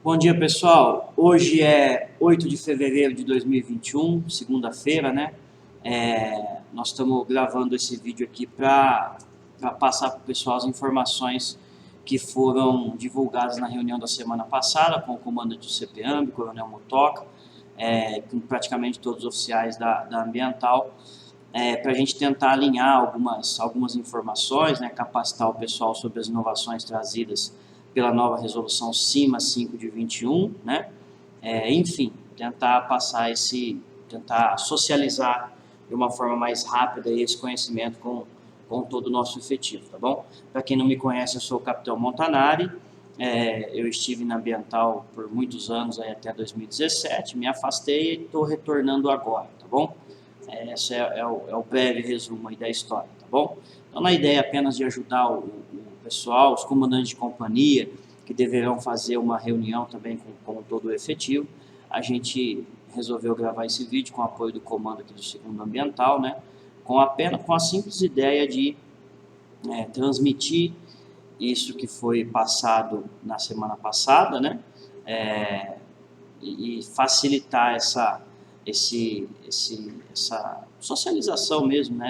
Bom dia, pessoal. Hoje é 8 de fevereiro de 2021, segunda-feira, né? Nós estamos gravando esse vídeo aqui para passar para o pessoal as informações que foram divulgadas na reunião da semana passada com o comandante do CPAMB, Coronel Motoca, com praticamente todos os oficiais da Ambiental, para a gente tentar alinhar algumas informações, né, capacitar o pessoal sobre as inovações trazidas pela nova resolução CIMA 5 de 21, né? Enfim, tentar tentar socializar de uma forma mais rápida esse conhecimento com todo o nosso efetivo, tá bom? Para quem não me conhece, eu sou o Capitão Montanari, eu estive na Ambiental por muitos anos, aí até 2017, me afastei e estou retornando agora, tá bom? Esse é o breve resumo aí da história, tá bom? Então, na ideia apenas de ajudar o pessoal, os comandantes de companhia, que deverão fazer uma reunião também com todo o efetivo, a gente resolveu gravar esse vídeo com o apoio do comando aqui do 2º Ambiental, né? Com a simples ideia de transmitir isso que foi passado na semana passada, né? E facilitar essa socialização mesmo, né?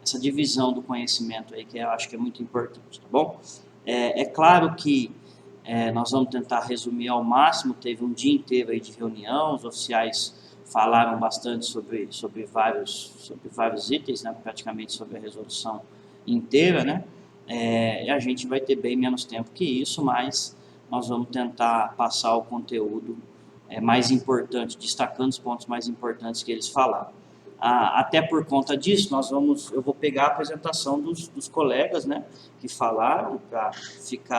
essa divisão do conhecimento aí, que eu acho que é muito importante, tá bom? É claro que nós vamos tentar resumir ao máximo, teve um dia inteiro aí de reunião, os oficiais falaram bastante sobre vários itens, né? Praticamente sobre a resolução inteira, né? E a gente vai ter bem menos tempo que isso, mas nós vamos tentar passar o conteúdo mais importante, destacando os pontos mais importantes que eles falaram. Até por conta disso, eu vou pegar a apresentação dos colegas, né, que falaram, para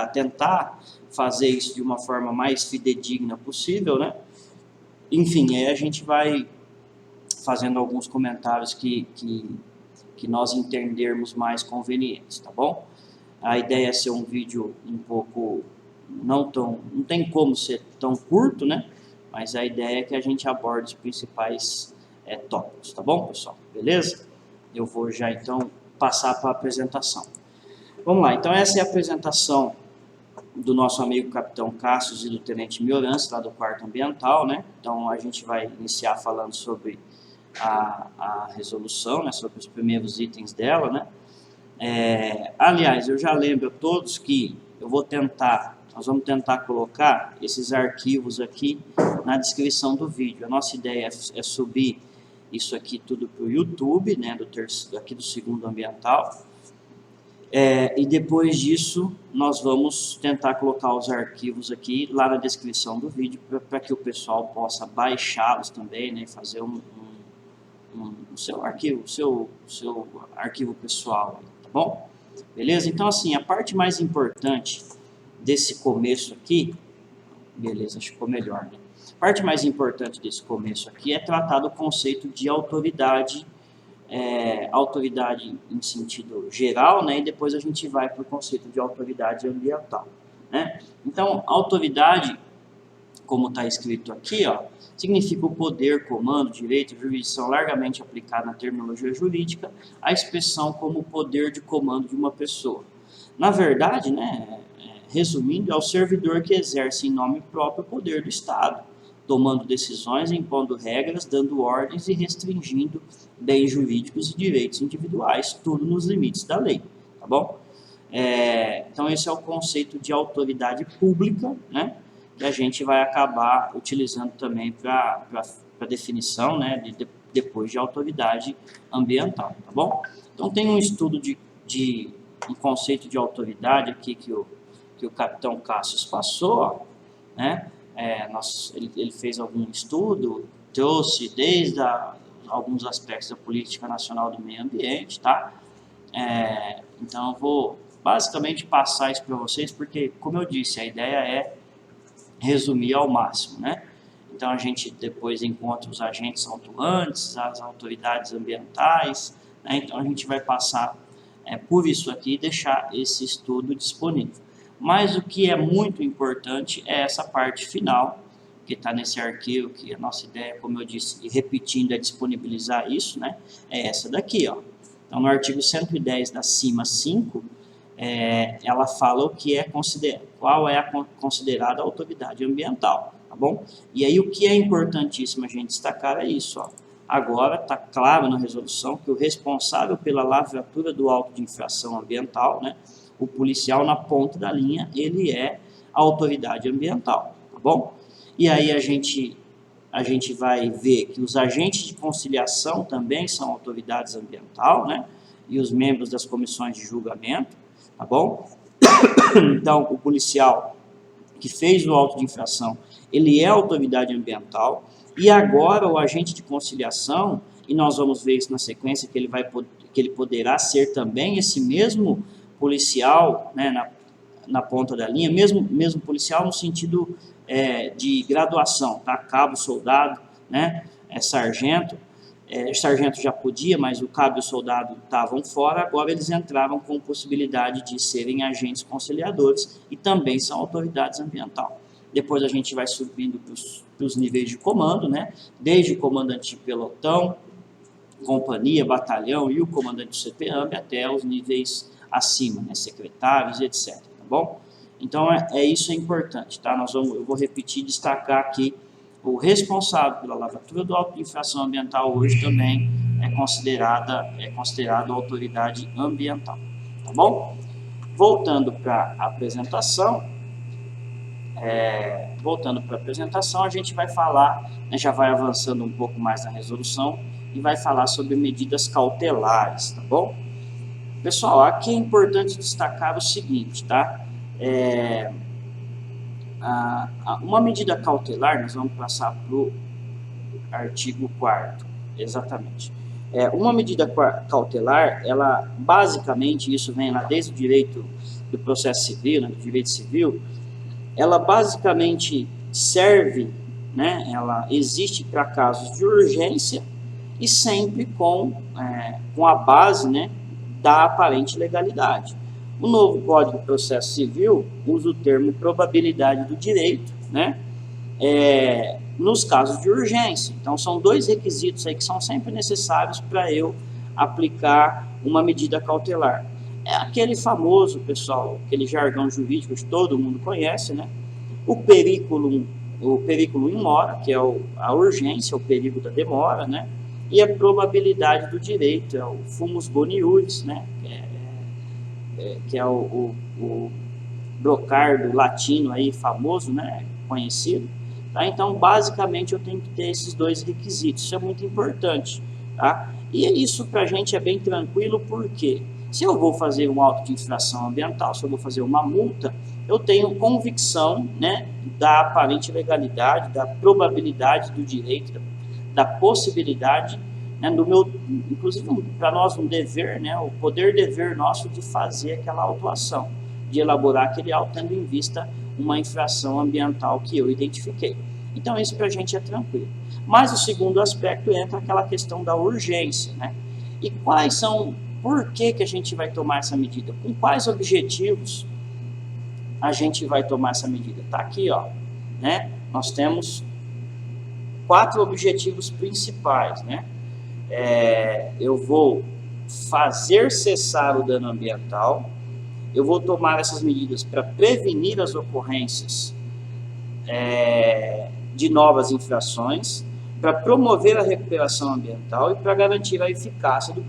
tentar fazer isso de uma forma mais fidedigna possível, né? Enfim, aí a gente vai fazendo alguns comentários que nós entendermos mais convenientes, tá bom? A ideia é ser um vídeo um pouco, não tem como ser tão curto, né? Mas a ideia é que a gente aborde os principais tópicos, tá bom, pessoal? Beleza? Eu vou já, então, passar para a apresentação. Vamos lá, então essa é a apresentação do nosso amigo Capitão Cassius e do Tenente Miorance, lá do 4º Ambiental, né? Então, a gente vai iniciar falando sobre a resolução, né? Sobre os primeiros itens dela, né? Aliás, eu já lembro a todos que nós vamos tentar colocar esses arquivos aqui na descrição do vídeo. A nossa ideia é subir isso aqui tudo para o YouTube, né, aqui do 2º Ambiental. E depois disso, nós vamos tentar colocar os arquivos aqui lá na descrição do vídeo para que o pessoal possa baixá-los também, né, fazer o seu arquivo pessoal, tá bom? Beleza? Então, assim, a parte mais importante desse começo aqui, beleza, acho que ficou melhor, né? A parte mais importante desse começo aqui é tratar do conceito de autoridade, autoridade em sentido geral, né? E depois a gente vai para o conceito de autoridade ambiental, né? Então, autoridade, como está escrito aqui, ó, significa o poder, comando, direito, jurisdição largamente aplicada na terminologia jurídica, a expressão como o poder de comando de uma pessoa. Na verdade, né, resumindo, é o servidor que exerce em nome próprio o poder do Estado, tomando decisões, impondo regras, dando ordens e restringindo bens jurídicos e direitos individuais, tudo nos limites da lei, tá bom? Então, esse é o conceito de autoridade pública, né, que a gente vai acabar utilizando também para definição, né, depois de autoridade ambiental, tá bom? Então, tem um estudo de um conceito de autoridade aqui que o Capitão Cassius passou, ó, né? Ele fez algum estudo, trouxe desde alguns aspectos da política nacional do meio ambiente, tá? Então, eu vou basicamente passar isso para vocês, porque, como eu disse, a ideia é resumir ao máximo, né? Então, a gente depois encontra os agentes autuantes, as autoridades ambientais, né? Então, a gente vai passar por isso aqui e deixar esse estudo disponível. Mas o que é muito importante é essa parte final, que está nesse arquivo, que a nossa ideia, como eu disse, e repetindo, é disponibilizar isso, né? É essa daqui, ó. Então, no artigo 110 da CIMA 5, ela fala o que é qual é a considerada autoridade ambiental, tá bom? E aí o que é importantíssimo a gente destacar é isso, ó. Agora está claro na resolução que o responsável pela lavratura do auto de infração ambiental, né, o policial na ponta da linha, ele é a autoridade ambiental, tá bom? E aí a gente vai ver que os agentes de conciliação também são autoridades ambiental, né, e os membros das comissões de julgamento, tá bom? Então, o policial que fez o auto de infração, ele é autoridade ambiental, e agora o agente de conciliação, e nós vamos ver isso na sequência, que ele poderá ser também esse mesmo policial, né, na ponta da linha, mesmo policial no sentido de graduação, tá? Cabo, soldado, né, sargento. Sargento já podia, mas o cabo e o soldado estavam fora, agora eles entraram com possibilidade de serem agentes conciliadores e também são autoridades ambientais. Depois a gente vai subindo para os níveis de comando, né? Desde o comandante de pelotão, companhia, batalhão e o comandante do CPAMB até os níveis acima, né? Secretários, etc. Tá bom? Então isso é importante, tá? Eu vou repetir, destacar aqui, o responsável pela lavratura do auto de infração ambiental hoje também é considerado autoridade ambiental, tá bom? Voltando para a apresentação, a gente vai falar, né, já vai avançando um pouco mais na resolução e vai falar sobre medidas cautelares, tá bom? Pessoal, aqui é importante destacar o seguinte, tá? Uma medida cautelar, nós vamos passar para o artigo 4º, exatamente. Uma medida cautelar, ela basicamente, isso vem lá desde o direito do processo civil, né, do direito civil, ela basicamente serve, né, ela existe para casos de urgência e sempre com a base, né, da aparente legalidade. O novo Código de Processo Civil usa o termo probabilidade do direito, né, nos casos de urgência. Então, são dois requisitos aí que são sempre necessários para eu aplicar uma medida cautelar. É aquele famoso, pessoal, aquele jargão jurídico que todo mundo conhece, né? O periculum in mora, que é a urgência, o perigo da demora, né? E a probabilidade do direito, é o fumus boni iuris, né? Que é o brocardo latino aí famoso, né? Conhecido. Tá? Então, basicamente, eu tenho que ter esses dois requisitos, isso é muito importante, tá? E isso para a gente é bem tranquilo, porque se eu vou fazer um auto de infração ambiental, se eu vou fazer uma multa, eu tenho convicção, né, da aparente legalidade, da probabilidade do direito, da possibilidade, né, inclusive para nós um dever, né, o poder-dever nosso de fazer aquela autuação, de elaborar aquele auto tendo em vista uma infração ambiental que eu identifiquei. Então isso para a gente é tranquilo. Mas o segundo aspecto entra aquela questão da urgência, né? E por que a gente vai tomar essa medida? Com quais objetivos a gente vai tomar essa medida? Tá aqui, ó, né? Nós temos 4 objetivos principais, né? Eu vou fazer cessar o dano ambiental, eu vou tomar essas medidas para prevenir as ocorrências de novas infrações, para promover a recuperação ambiental e para garantir a eficácia do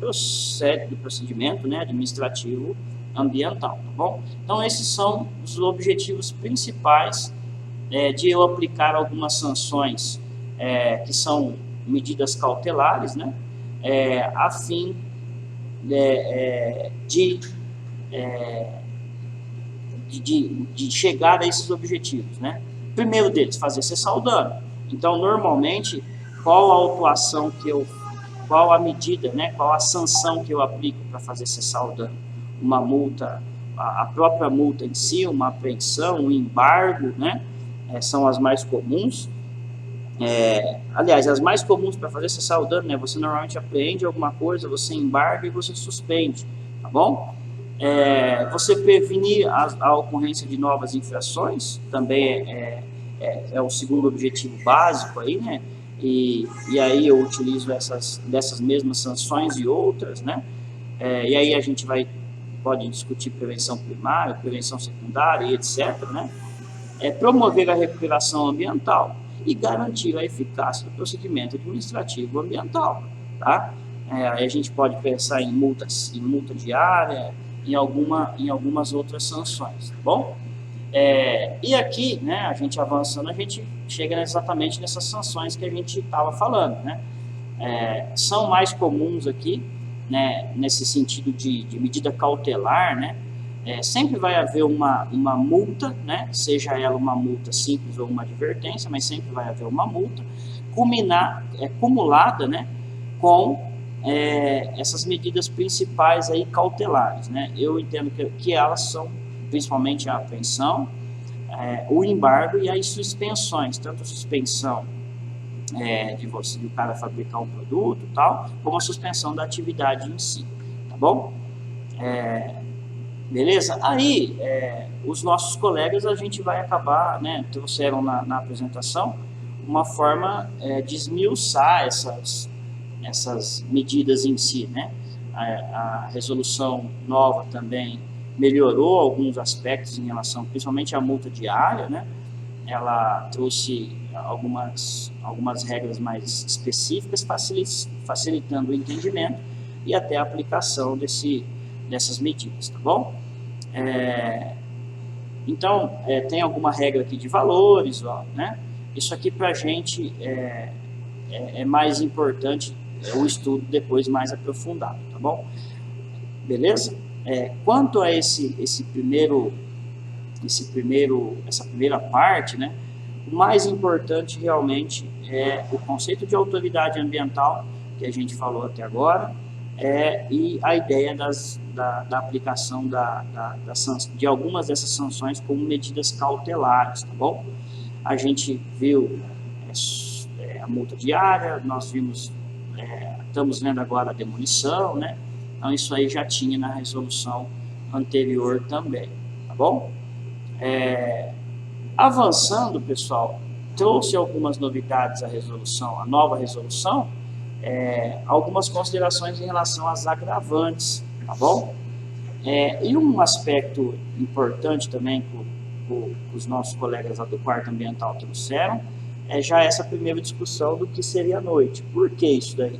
procedimento, né, administrativo ambiental, tá bom? Então, esses são os objetivos principais de eu aplicar algumas sanções que são medidas cautelares, né, a fim de chegar a esses objetivos, né? Primeiro deles, fazer cessar o dano. Então, normalmente, qual a autuação qual a medida, né? Qual a sanção que eu aplico para fazer cessar o dano? Uma multa, a própria multa em si, uma apreensão, um embargo, né? São as mais comuns. Aliás, as mais comuns para fazer cessar o dano, né? Você normalmente apreende alguma coisa, você embarga e você suspende, tá bom? Você prevenir a ocorrência de novas infrações, também é o segundo objetivo básico aí, né? E aí eu utilizo dessas mesmas sanções e outras, né? E aí a gente vai pode discutir prevenção primária, prevenção secundária e etc., né? Promover a recuperação ambiental e garantir a eficácia do procedimento administrativo ambiental, tá? Aí a gente pode pensar em multa diária, em algumas outras sanções, tá bom? E aqui, né, a gente avançando, a gente chega exatamente nessas sanções que a gente estava falando, né? São mais comuns aqui, né, nesse sentido de medida cautelar, né? Sempre vai haver uma multa, né, seja ela uma multa simples ou uma advertência, mas sempre vai haver uma multa, cumulada, né, com essas medidas principais aí cautelares, né? Eu entendo que elas são principalmente a apreensão, o embargo e as suspensões, tanto a suspensão de o cara fabricar um produto e tal, como a suspensão da atividade em si, tá bom? Beleza? Aí, os nossos colegas, a gente vai acabar, né, trouxeram na apresentação uma forma de esmiuçar essas medidas em si, né? A resolução nova também melhorou alguns aspectos em relação, principalmente à multa diária, né? Ela trouxe algumas regras mais específicas, facilitando o entendimento e até a aplicação dessas medidas, tá bom? Então, tem alguma regra aqui de valores, ó, né? Isso aqui para a gente é mais importante, o estudo depois mais aprofundado, tá bom? Beleza? Quanto a essa primeira parte, né? O mais importante realmente é o conceito de autoridade ambiental, que a gente falou até agora, e a ideia da aplicação de algumas dessas sanções como medidas cautelares, tá bom? A gente viu a multa diária, nós vimos, estamos vendo agora a demolição, né? Então isso aí já tinha na resolução anterior também, tá bom? Avançando, pessoal, trouxe algumas novidades a nova resolução, algumas considerações em relação às agravantes, tá bom? E um aspecto importante também que os nossos colegas lá do quarto ambiental trouxeram, já essa primeira discussão do que seria a noite. Por que isso daí?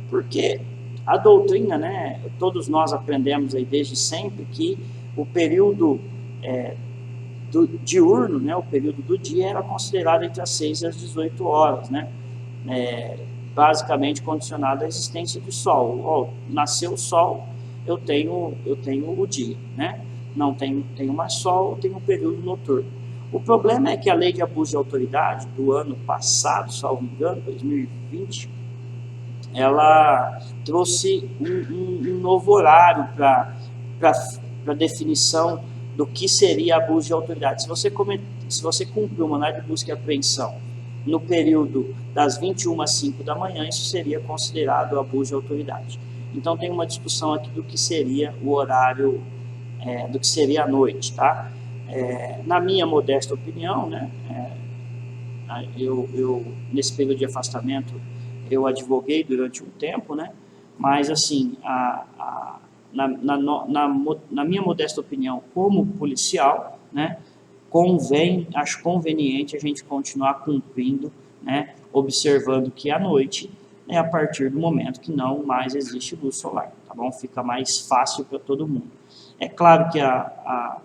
Porque a doutrina, né, todos nós aprendemos aí desde sempre que o período diurno, né, o período do dia era considerado entre as 6 e as 18 horas, né? Basicamente condicionado à existência do sol. Nasceu o sol, eu tenho o dia, né? Não tenho mais sol, eu tenho um período noturno. O problema é que a lei de abuso de autoridade do ano passado, salvo engano, 2020, ela trouxe um novo horário para definição do que seria abuso de autoridade. Se você cumpriu o mandado de busca e apreensão no período das 21 às 5 da manhã, isso seria considerado abuso de autoridade. Então tem uma discussão aqui do que seria o horário, do que seria a noite, tá? Na minha modesta opinião, né, eu nesse período de afastamento eu advoguei durante um tempo, né? Mas assim, na minha modesta opinião, como policial, né, acho conveniente a gente continuar cumprindo, né, observando que à noite é a partir do momento que não mais existe luz solar, tá bom? Fica mais fácil para todo mundo. É claro que a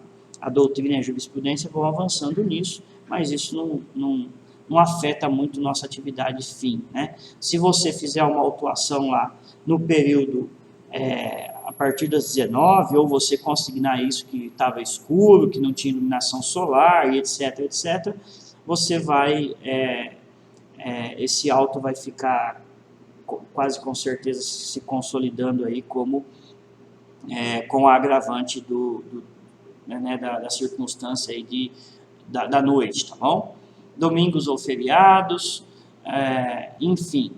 doutrina e a jurisprudência vão avançando nisso, mas isso não afeta muito nossa atividade fim, né? Se você fizer uma autuação lá no período a partir das 19, ou você consignar isso que estava escuro, que não tinha iluminação solar, e etc, etc, você vai, esse auto vai ficar quase com certeza se consolidando aí como com a agravante da circunstância aí da noite, tá bom? Domingos ou feriados, enfim,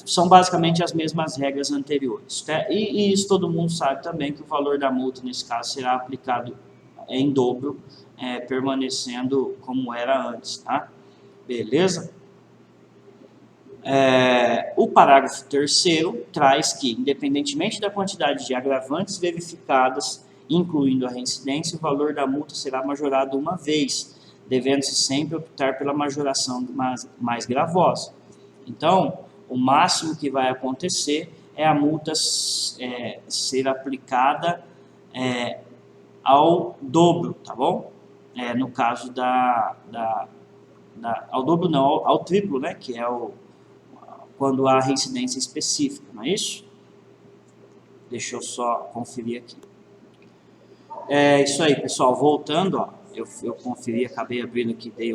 são basicamente as mesmas regras anteriores, tá? E isso todo mundo sabe também, que o valor da multa nesse caso será aplicado em dobro, permanecendo como era antes, tá? Beleza? O parágrafo 3º traz que, independentemente da quantidade de agravantes verificadas, incluindo a reincidência, o valor da multa será majorado uma vez, devendo-se sempre optar pela majoração mais gravosa. Então, o máximo que vai acontecer é a multa ser aplicada ao dobro, tá bom? No caso ao dobro não, ao triplo, né? Que é quando há reincidência específica, não é isso? Deixa eu só conferir aqui. Isso aí, pessoal, voltando, ó, eu conferi, acabei abrindo aqui, dei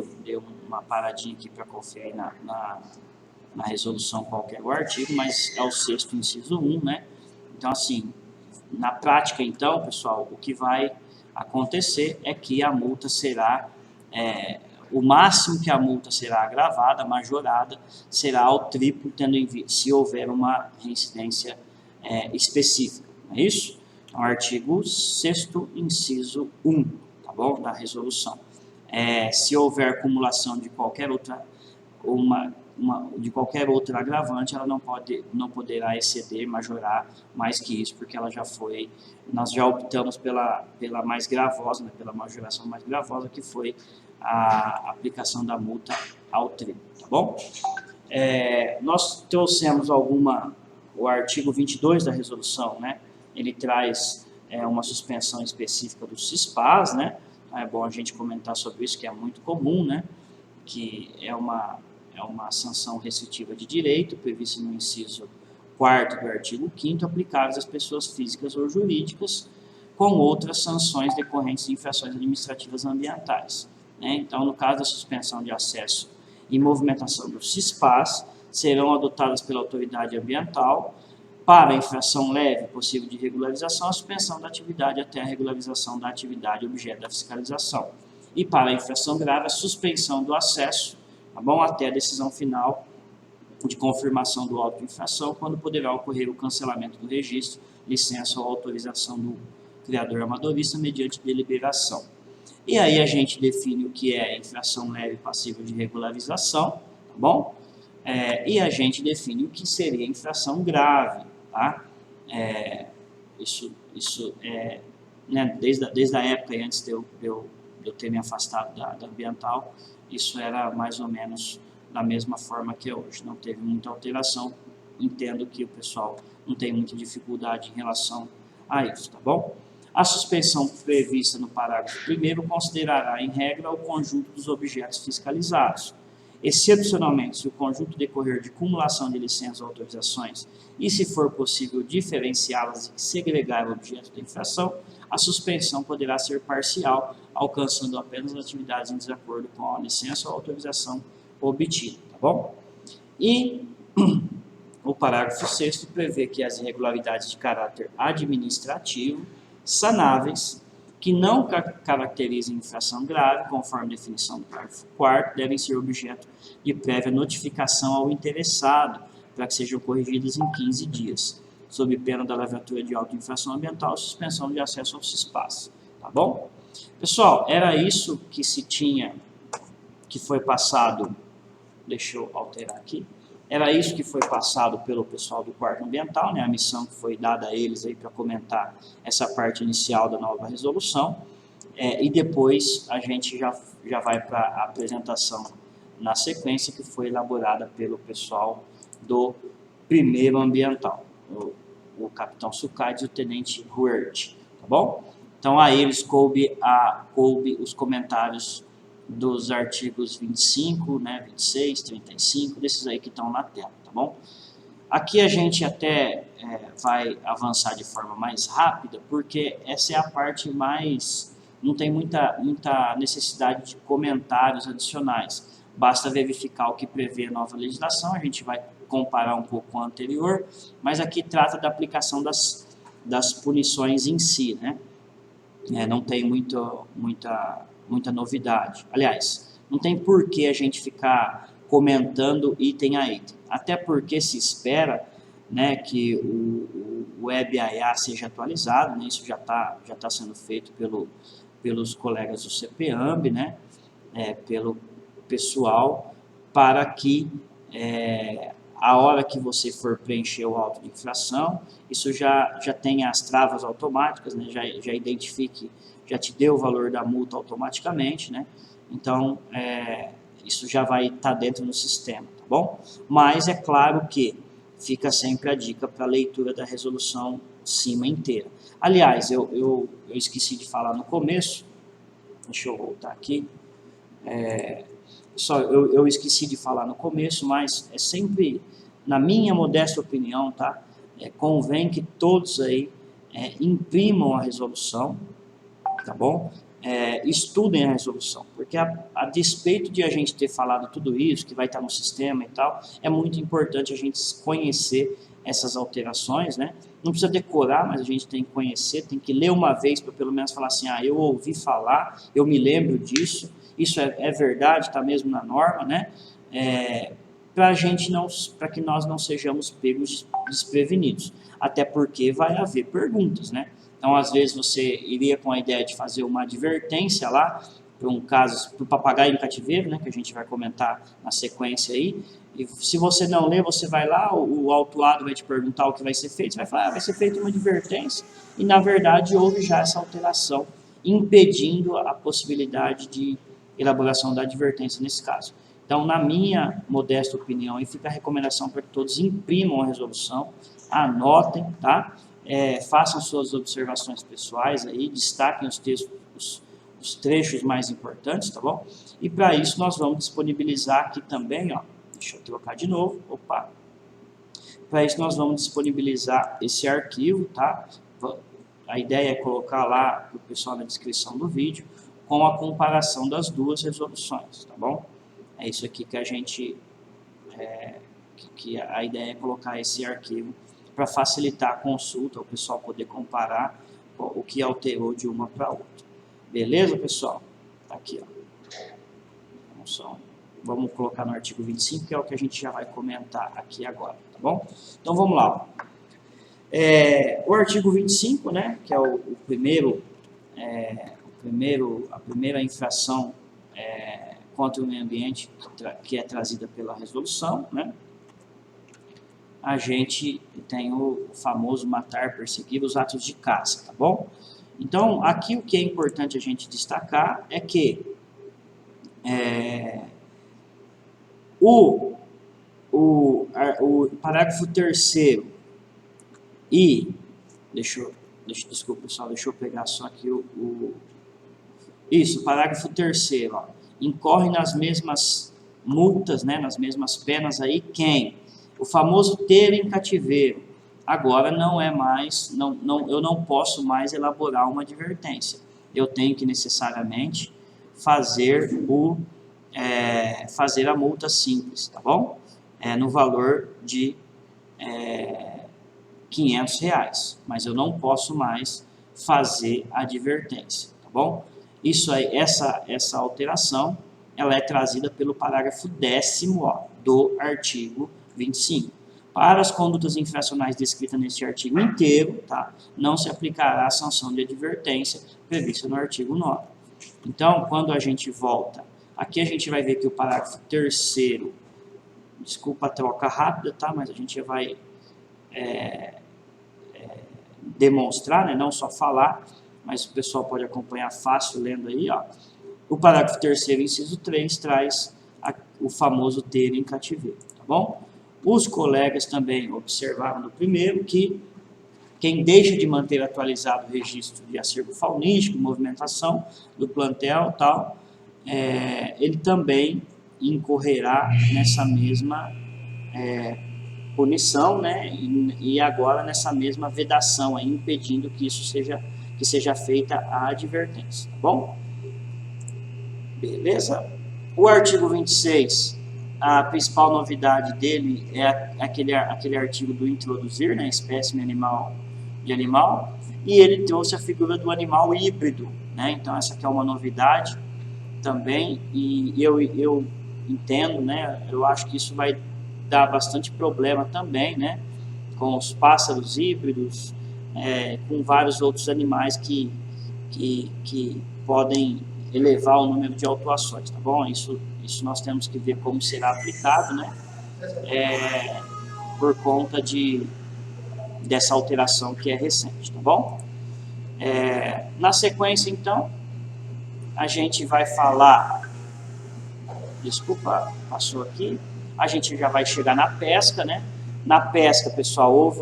uma paradinha aqui para conferir na resolução qual que é o artigo, mas é o 6º inciso 1, né? Então, assim, na prática, então, pessoal, o que vai acontecer é que a multa será, o máximo que a multa será agravada, majorada, será ao triplo, se houver uma reincidência específica, não é isso? Então, artigo 6º, inciso 1, tá bom? Da resolução. Se houver acumulação de qualquer outra, de qualquer outro agravante, ela não poderá exceder, majorar mais que isso, porque ela já foi, nós já optamos pela mais gravosa, né, pela majoração mais gravosa, que foi a aplicação da multa ao triplo, tá bom? Nós trouxemos o artigo 22 da resolução, né? Ele traz uma suspensão específica do CISPAS, né? É bom a gente comentar sobre isso, que é muito comum, né? Que é uma sanção restritiva de direito, prevista no inciso 4º do artigo 5º, aplicáveis às pessoas físicas ou jurídicas, com outras sanções decorrentes de infrações administrativas ambientais, né? Então, no caso da suspensão de acesso e movimentação do CISPAS, serão adotadas pela autoridade ambiental. Para a infração leve possível de regularização, a suspensão da atividade até a regularização da atividade objeto da fiscalização. E para a infração grave, a suspensão do acesso, tá bom? Até a decisão final de confirmação do auto de infração, quando poderá ocorrer o cancelamento do registro, licença ou autorização do criador amadorista mediante deliberação. E aí a gente define o que é infração leve passível de regularização, tá bom? E a gente define o que seria infração grave, tá? Isso né, desde a época e antes de eu ter me afastado da ambiental, isso era mais ou menos da mesma forma que é hoje. Não teve muita alteração, entendo que o pessoal não tem muita dificuldade em relação a isso, tá bom? A suspensão prevista no parágrafo 1º considerará, em regra, o conjunto dos objetos fiscalizados. Excepcionalmente, se o conjunto decorrer de cumulação de licenças ou autorizações e, se for possível, diferenciá-las e segregar o objeto da infração, a suspensão poderá ser parcial, alcançando apenas atividades em desacordo com a licença ou autorização obtida, tá bom? E o parágrafo 6º prevê que as irregularidades de caráter administrativo sanáveis que não caracterizem infração grave, conforme definição do parágrafo 4º, devem ser objeto de prévia notificação ao interessado, para que sejam corrigidas em 15 dias, sob pena da levatura de auto-infração ambiental e suspensão de acesso ao CISPAS, tá bom? Pessoal, era isso que se tinha, que foi passado, deixa eu alterar aqui, era isso que foi passado pelo pessoal do 4º Ambiental, né, a missão que foi dada a eles aí para comentar essa parte inicial da nova resolução, e depois a gente já vai para a apresentação na sequência, que foi elaborada pelo pessoal do 1º Ambiental, o capitão Sucades e o tenente Huert, tá bom? Então a eles coube os comentários dos artigos 25, né, 26, 35, desses aí que estão na tela, tá bom? Aqui a gente até vai avançar de forma mais rápida, porque essa é a parte mais... não tem muita necessidade de comentários adicionais. Basta verificar o que prevê a nova legislação, a gente vai comparar um pouco com a anterior, mas aqui trata da aplicação das punições em si, né? Não tem muita novidade. Aliás, não tem por que a gente ficar comentando item a item. Até porque se espera, né, que o WebIA seja atualizado, né, isso já tá sendo feito pelos colegas do CPAMB, né, pelo pessoal, para que a hora que você for preencher o auto de infração, isso já tem as travas automáticas, né? Já identifique, já te deu o valor da multa automaticamente, né? Então, isso já vai estar dentro do sistema, tá bom? Mas é claro que fica sempre a dica para a leitura da resolução cima inteira. Aliás, eu esqueci de falar no começo, deixa eu voltar aqui, eu esqueci de falar no começo, mas é sempre, na minha modesta opinião, tá? Convém que todos aí imprimam a resolução, tá bom? Estudem a resolução, porque a despeito de a gente ter falado tudo isso, que vai estar no sistema e tal, é muito importante a gente conhecer essas alterações, né? Não precisa decorar, mas a gente tem que conhecer, tem que ler uma vez para pelo menos falar assim, eu ouvi falar, eu me lembro disso, isso é verdade, está mesmo na norma, né? Para que nós não sejamos pegos desprevenidos, até porque vai haver perguntas, né? Então, às vezes, você iria com a ideia de fazer uma advertência lá, para um caso, para o papagaio em cativeiro, né, que a gente vai comentar na sequência aí, e se você não ler, você vai lá, o autuado vai te perguntar o que vai ser feito, você vai falar, vai ser feita uma advertência, e na verdade houve já essa alteração, impedindo a possibilidade de elaboração da advertência nesse caso. Então, na minha modesta opinião, e fica a recomendação para que todos imprimam a resolução, anotem, tá? Façam suas observações pessoais aí, destaquem os textos, os trechos mais importantes, tá bom? E para isso nós vamos disponibilizar aqui também, ó, deixa eu trocar de novo, opa. Para isso nós vamos disponibilizar esse arquivo, tá? A ideia é colocar lá para o pessoal na descrição do vídeo, com a comparação das duas resoluções, tá bom? É isso aqui que a gente, que a ideia é colocar esse arquivo para facilitar a consulta, o pessoal poder comparar o que alterou de uma para outra. Beleza, pessoal? Tá aqui, ó. Vamos colocar no artigo 25, que é o que a gente já vai comentar aqui agora, tá bom? Então, vamos lá. O artigo 25, né, que é a primeira infração contra o meio ambiente que é trazida pela resolução, né? A gente tem o famoso matar, perseguir os atos de caça, tá bom? Então, aqui o que é importante a gente destacar é que o parágrafo 3º e, desculpa pessoal, deixa eu pegar só aqui isso, o parágrafo 3º, ó, incorre nas mesmas multas, né, nas mesmas penas aí quem? O famoso ter em cativeiro. Agora não é mais, eu não posso mais elaborar uma advertência. Eu tenho que necessariamente fazer a multa simples, tá bom? No valor de R$500, mas eu não posso mais fazer a advertência, tá bom? Isso aí, essa alteração, ela é trazida pelo parágrafo 10º, ó, do artigo 25. Para as condutas infracionais descritas neste artigo inteiro, tá, não se aplicará a sanção de advertência prevista no artigo 9. Então, quando a gente volta, aqui a gente vai ver que o parágrafo 3º, desculpa a troca rápida, tá, mas a gente vai demonstrar, né, não só falar, mas o pessoal pode acompanhar fácil lendo aí, ó. O parágrafo 3º, inciso 3, traz o famoso ter em cativeiro, tá bom? Os colegas também observaram no primeiro que quem deixa de manter atualizado o registro de acervo faunístico, movimentação do plantel e tal, ele também incorrerá nessa mesma punição, né? E agora nessa mesma vedação, aí, impedindo que isso seja feita a advertência, tá bom? Beleza? O artigo 26, a principal novidade dele é aquele artigo do introduzir, né, espécime animal de animal, e ele trouxe a figura do animal híbrido, né? Então essa aqui é uma novidade também, e eu entendo, né, eu acho que isso vai dar bastante problema também, né, com os pássaros híbridos, com vários outros animais que podem elevar o número de autuações, tá bom? Isso nós temos que ver como será aplicado, né? por conta dessa alteração que é recente, tá bom? Na sequência, então, a gente vai falar, desculpa, passou aqui, a gente já vai chegar na pesca, né? Na pesca, pessoal, houve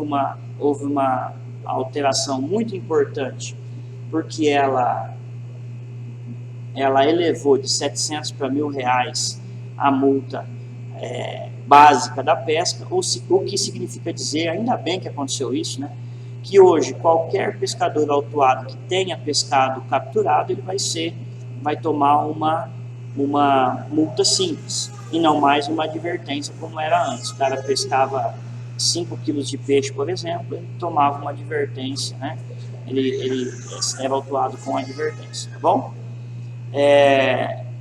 uma alteração muito importante, porque ela elevou de 700 para R$1.000 a multa básica da pesca, o que significa dizer, ainda bem que aconteceu isso, né? Que hoje qualquer pescador autuado que tenha pescado capturado, ele vai tomar uma multa simples e não mais uma advertência como era antes. O cara pescava 5 quilos de peixe, por exemplo, ele tomava uma advertência, né? Ele era autuado com advertência, tá bom?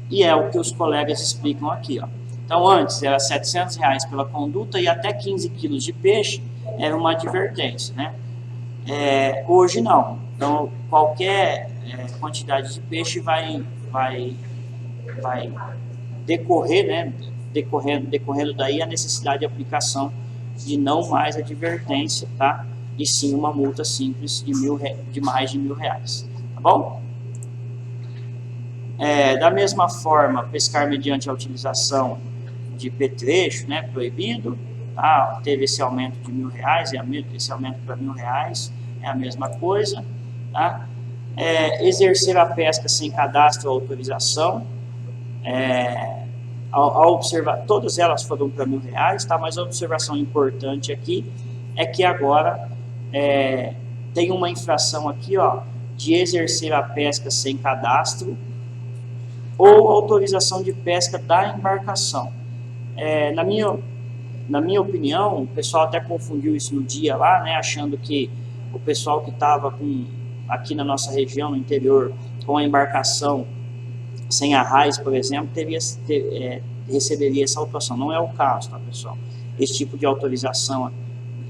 E é o que os colegas explicam aqui, ó. Então, antes era R$700 pela conduta e até 15 quilos de peixe era uma advertência, né? Hoje não. Então, qualquer quantidade de peixe vai decorrer, né? Decorrendo daí a necessidade de aplicação de não mais advertência, tá? E sim uma multa simples de mais de R$1.000, tá bom? Da mesma forma, pescar mediante a utilização de petrecho, né, proibido, tá? Teve esse aumento de R$1.000, esse aumento para R$1.000 é a mesma coisa, tá? Exercer a pesca sem cadastro ou autorização, ao observar, todas elas foram para R$1.000, tá? Mas a observação importante aqui é que agora tem uma infração aqui, ó, de exercer a pesca sem cadastro ou autorização de pesca da embarcação. Na minha opinião, o pessoal até confundiu isso no dia lá, né, achando que o pessoal que estava aqui na nossa região, no interior, com a embarcação sem arraiz, por exemplo, receberia essa autuação. Não é o caso, tá, pessoal? Esse tipo de autorização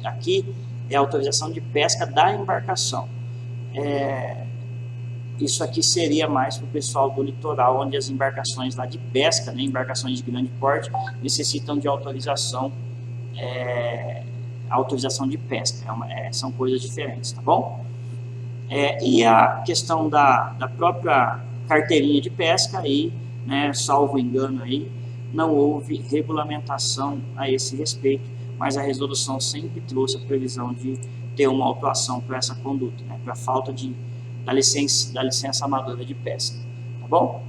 aqui é a autorização de pesca da embarcação. Isso aqui seria mais para o pessoal do litoral, onde as embarcações lá de pesca, né, embarcações de grande porte, necessitam de autorização de pesca. São coisas diferentes, tá bom? E a questão da própria carteirinha de pesca, aí, né, salvo engano, aí, não houve regulamentação a esse respeito, mas a resolução sempre trouxe a previsão de ter uma autuação para essa conduta, né, para a falta da licença amadora de pesca, tá bom?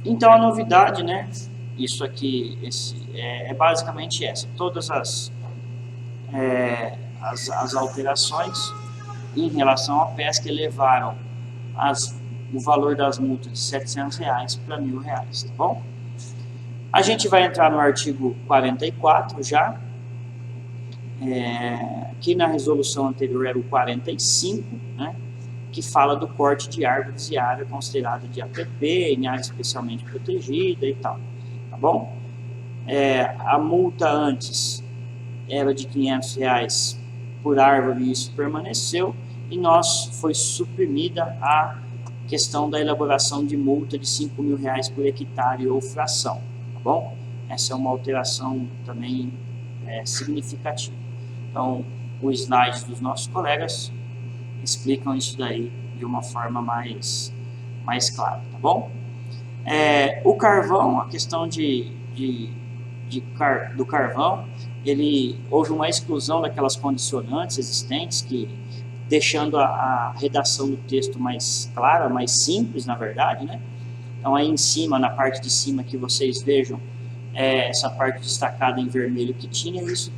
Então a novidade, né, isso aqui é basicamente essa, todas as alterações em relação à pesca elevaram o valor das multas de R$700 para R$1.000, tá bom? A gente vai entrar no artigo 44 já, que na resolução anterior era o 45, né, que fala do corte de árvores e área considerada de APP, em área especialmente protegida e tal, tá bom? A multa antes era de R$500 por árvore e isso permaneceu, e foi suprimida a questão da elaboração de multa de R$5.000 por hectare ou fração, tá bom? Essa é uma alteração também significativa. Então, os slides dos nossos colegas explicam isso daí de uma forma mais clara, tá bom? O carvão, a questão do carvão, houve uma exclusão daquelas condicionantes existentes, deixando a redação do texto mais clara, mais simples, na verdade, né? Então, aí em cima, na parte de cima que vocês vejam, essa parte destacada em vermelho que tinha, isso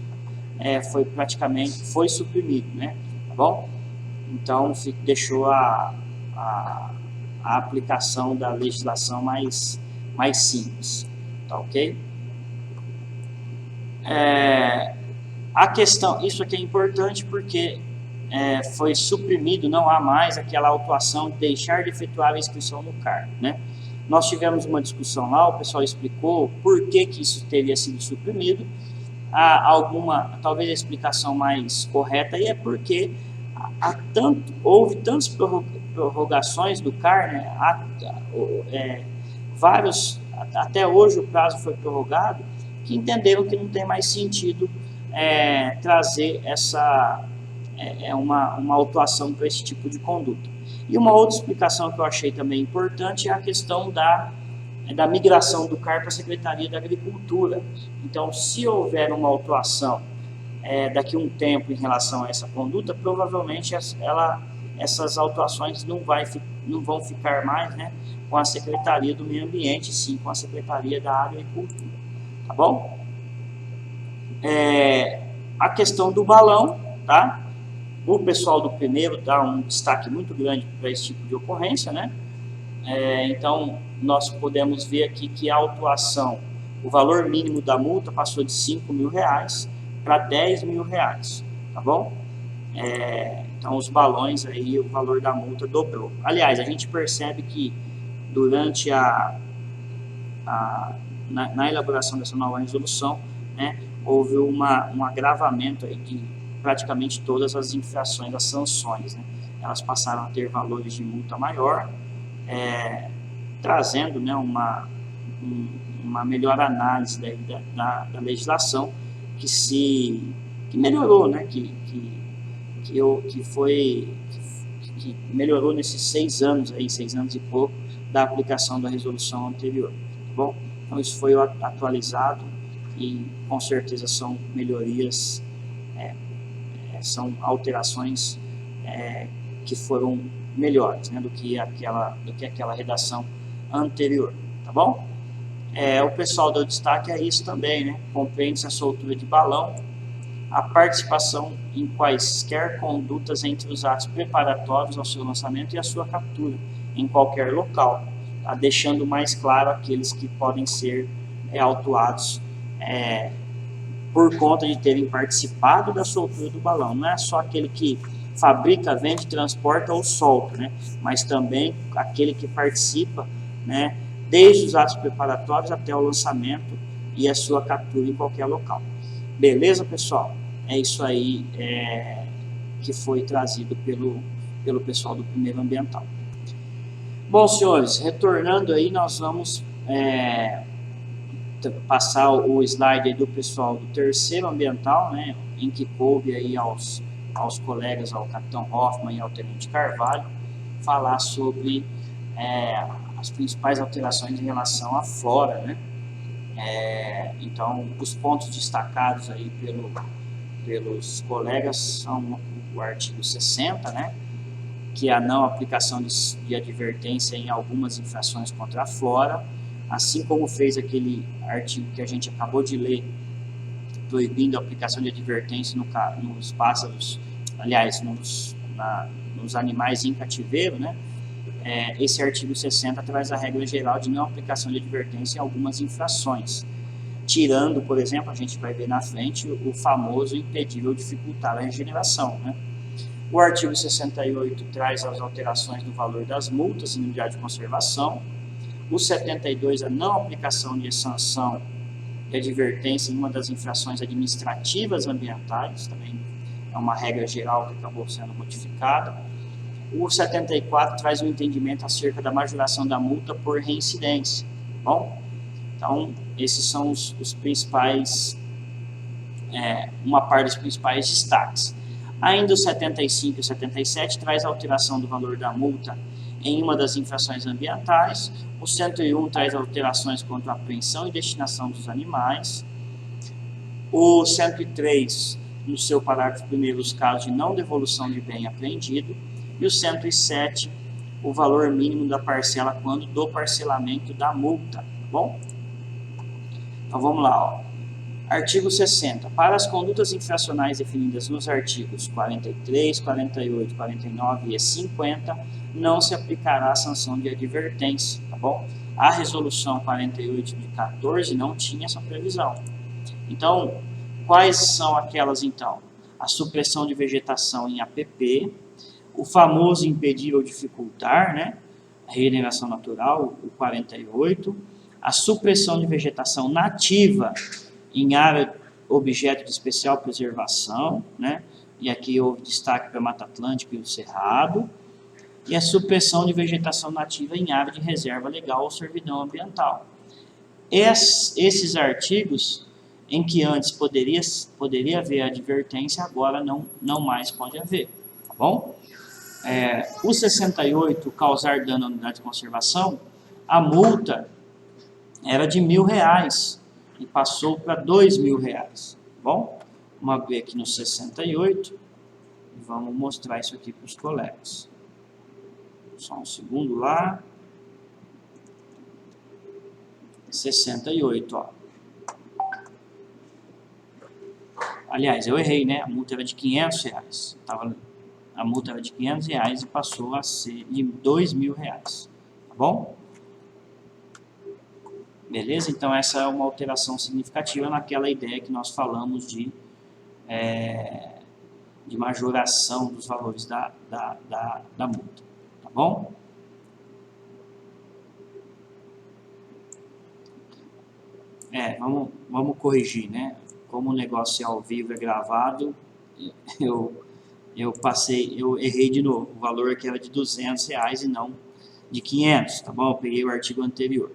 foi suprimido, né? Tá bom? Então, deixou a aplicação da legislação mais simples, tá ok? A questão, isso aqui é importante porque foi suprimido, não há mais aquela autuação de deixar de efetuar a inscrição no CAR, né? Nós tivemos uma discussão lá, o pessoal explicou por que isso teria sido suprimido. Talvez a explicação mais correta aí é porque houve tantas prorrogações do CAR, né? Vários até hoje o prazo foi prorrogado, que entenderam que não tem mais sentido trazer uma autuação para esse tipo de conduta. E uma outra explicação que eu achei também importante é a questão da migração do CAR para a Secretaria da Agricultura. Então, se houver uma autuação daqui a um tempo em relação a essa conduta, provavelmente essas autuações não vão ficar mais, né, com a Secretaria do Meio Ambiente, sim com a Secretaria da Agricultura. Tá bom? A questão do balão, tá? O pessoal do primeiro dá um destaque muito grande para esse tipo de ocorrência, né? Então, nós podemos ver aqui que a autuação, o valor mínimo da multa passou de R$5.000 para R$10.000, tá bom? Então, os balões aí, o valor da multa dobrou. Aliás, a gente percebe que durante na elaboração dessa nova resolução, né, houve um agravamento aí de praticamente todas as infrações, as sanções, né? Elas passaram a ter valores de multa maior, trazendo, né, uma melhor análise da legislação que melhorou, né, que melhorou nesses 6 anos e pouco da aplicação da resolução anterior, tá bom? Então isso foi atualizado e com certeza são melhorias, são alterações que foram melhores, né, do que aquela redação anterior, tá bom? O pessoal deu destaque a isso também, né? Compreende-se a soltura de balão, a participação em quaisquer condutas entre os atos preparatórios ao seu lançamento e a sua captura em qualquer local, tá? Deixando mais claro aqueles que podem ser autuados por conta de terem participado da soltura do balão. Não é só aquele que fabrica, vende, transporta ou solta, né? Mas também aquele que participa, né, desde os atos preparatórios até o lançamento e a sua captura em qualquer local. Beleza, pessoal? É isso aí que foi trazido pelo pessoal do primeiro ambiental. Bom, senhores, retornando aí, nós vamos passar o slide aí do pessoal do terceiro ambiental, né, em que coube aí aos colegas, ao capitão Hoffman e ao tenente Carvalho, falar sobre as principais alterações em relação à flora, né? Então, os pontos destacados aí pelos colegas são o artigo 60, né, que é a não aplicação de advertência em algumas infrações contra a flora, assim como fez aquele artigo que a gente acabou de ler, proibindo a aplicação de advertência nos pássaros, aliás, nos animais em cativeiro, né? Esse artigo 60 traz a regra geral de não aplicação de advertência em algumas infrações, tirando, por exemplo, a gente vai ver na frente, o famoso impedir ou dificultar a regeneração, né? O artigo 68 traz as alterações do valor das multas em unidade de conservação. O 72, a não aplicação de sanção de advertência em uma das infrações administrativas ambientais, também é uma regra geral que acabou sendo modificada. O 74 traz um entendimento acerca da majoração da multa por reincidência. Bom, então esses são os principais, uma parte dos principais destaques. Ainda o 75 e o 77 traz a alteração do valor da multa em uma das infrações ambientais. O 101 traz alterações quanto à apreensão e destinação dos animais. O 103, no seu parágrafo 1º, os casos de não devolução de bem apreendido. E o 107, o valor mínimo da parcela quando do parcelamento da multa, tá bom? Então vamos lá, ó. Artigo 60. Para as condutas infracionais definidas nos artigos 43, 48, 49 e 50, não se aplicará a sanção de advertência, tá bom? A resolução 48 de 14 não tinha essa previsão. Então, quais são aquelas então? A supressão de vegetação em APP, o famoso impedir ou dificultar, né, a regeneração natural, o 48, a supressão de vegetação nativa em área objeto de especial preservação, né, e aqui houve destaque para a Mata Atlântica e o Cerrado, e a supressão de vegetação nativa em área de reserva legal ou servidão ambiental. esses artigos em que antes poderia haver advertência, agora não mais pode haver, tá bom? O 68, causar dano à unidade de conservação, a multa era de R$1.000 e passou para R$2.000, tá bom? Vamos ver aqui no 68 e vamos mostrar isso aqui para os colegas. Só um segundo lá. 68, ó. Aliás, eu errei, né? A multa era de R$500. A multa era de R$500 e passou a ser de R$2.000, tá bom? Beleza? Então essa é uma alteração significativa naquela ideia que nós falamos de majoração dos valores da multa, tá bom? Vamos corrigir, né? Como o negócio é ao vivo, é gravado, eu errei de novo. O valor aqui era de R$200 e não de 500, tá bom? Eu peguei o artigo anterior.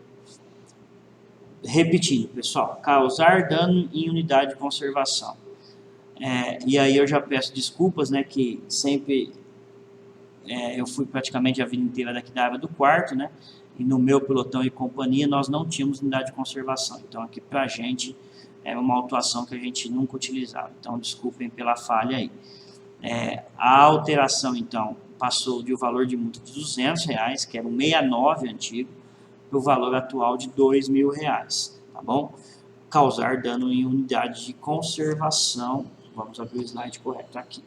Repetindo, pessoal, causar dano em unidade de conservação. E aí eu já peço desculpas, né, que sempre eu fui praticamente a vida inteira daqui da área do quarto, né, e no meu pelotão e companhia nós não tínhamos unidade de conservação. Então aqui pra gente é uma autuação que a gente nunca utilizava. Então desculpem pela falha aí. A alteração, então, passou de um valor de multa de R$200, que era o 69 antigo, para o valor atual de R$2.000, tá bom? Causar dano em unidade de conservação. Vamos abrir o slide correto aqui.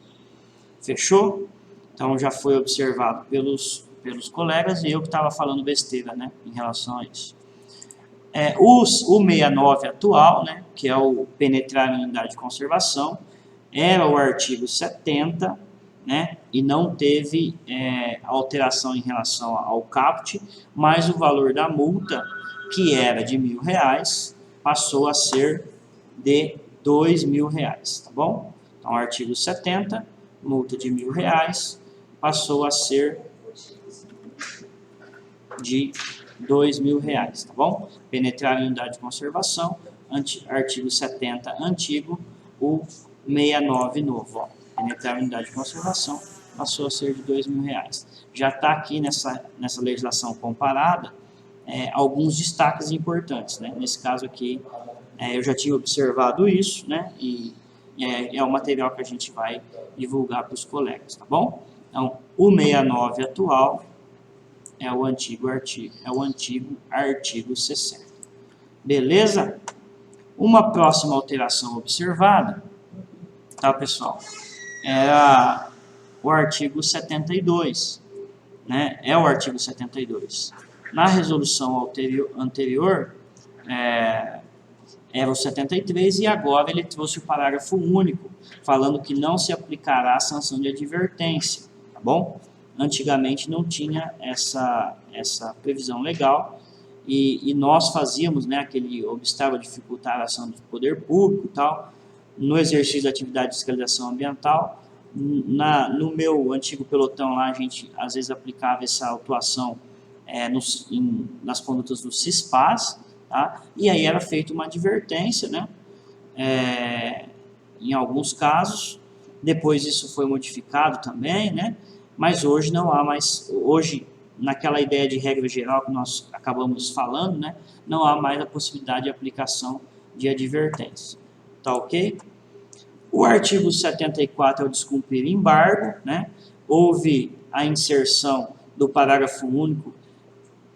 Fechou? Então já foi observado pelos colegas e eu que estava falando besteira, né, em relação a isso. O 69 atual, né, que é o penetrar em unidade de conservação, era o artigo 70, né, e não teve alteração em relação ao caput, mas o valor da multa, que era de R$1.000, passou a ser de R$2.000, tá bom? Então, artigo 70, multa de R$1.000, passou a ser de R$2.000, tá bom? Penetrar em unidade de conservação, artigo 70 antigo, o 69 novo, ó. Penetrar em unidade de conservação, passou a ser de R$2.000. Já está aqui nessa legislação comparada alguns destaques importantes, né? Nesse caso aqui, eu já tinha observado isso, né? E é o material que a gente vai divulgar para os colegas, tá bom? Então, o 69 atual é o antigo artigo 60. Beleza? Uma próxima alteração observada, tá, pessoal? Era o artigo 72, né? É o artigo 72. Na resolução anterior, era o 73 e agora ele trouxe o parágrafo único, falando que não se aplicará a sanção de advertência, tá bom? Antigamente não tinha essa previsão legal e nós fazíamos, né, aquele obstáculo dificultar a ação do poder público e tal, no exercício da atividade de fiscalização ambiental. No meu antigo pelotão lá, a gente às vezes aplicava essa autuação nas condutas do CISPAS, tá? E aí era feita uma advertência, né? Em alguns casos, depois isso foi modificado também, né? Mas hoje não há mais, hoje naquela ideia de regra geral que nós acabamos falando, né? Não há mais a possibilidade de aplicação de advertência, tá ok? O artigo 74 é o descumprir embargo, né? Houve a inserção do parágrafo único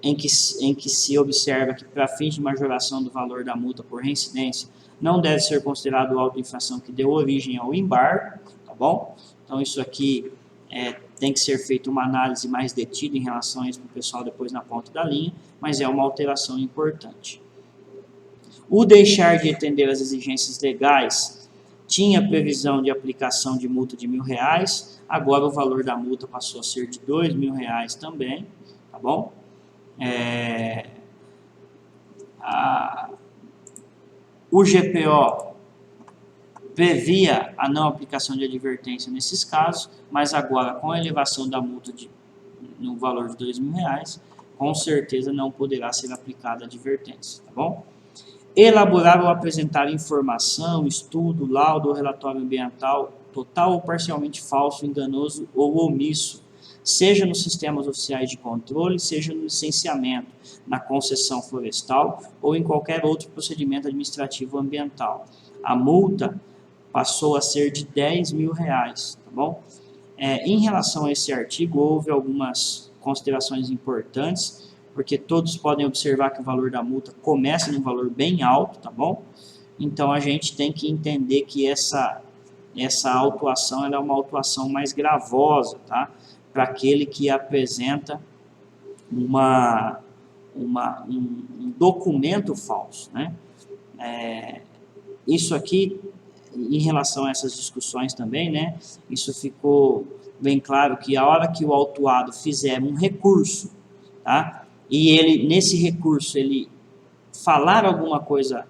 em que se observa que para fins de majoração do valor da multa por reincidência não deve ser considerado o auto de infração que deu origem ao embargo, tá bom? Então isso aqui tem que ser feita uma análise mais detida em relação a isso para o pessoal depois na ponta da linha, mas é uma alteração importante. O deixar de atender às exigências legais tinha previsão de aplicação de multa de R$1.000, agora o valor da multa passou a ser de R$2.000 também, tá bom? O GPO previa a não aplicação de advertência nesses casos, mas agora com a elevação da multa no valor de R$2.000, com certeza não poderá ser aplicada a advertência, tá bom? elaborar ou apresentar informação, estudo, laudo ou relatório ambiental total ou parcialmente falso, enganoso ou omisso, seja nos sistemas oficiais de controle, seja no licenciamento, na concessão florestal ou em qualquer outro procedimento administrativo ambiental. A multa passou a ser de R$10 mil, tá bom? Em relação a esse artigo, houve algumas considerações importantes, porque todos podem observar que o valor da multa começa num valor bem alto, tá bom? Então, a gente tem que entender que essa autuação ela é uma autuação mais gravosa, tá? Para aquele que apresenta um documento falso, né? Isso aqui, em relação a essas discussões também, né? Isso ficou bem claro que a hora que o autuado fizer um recurso, tá? E ele, nesse recurso, ele falar alguma coisa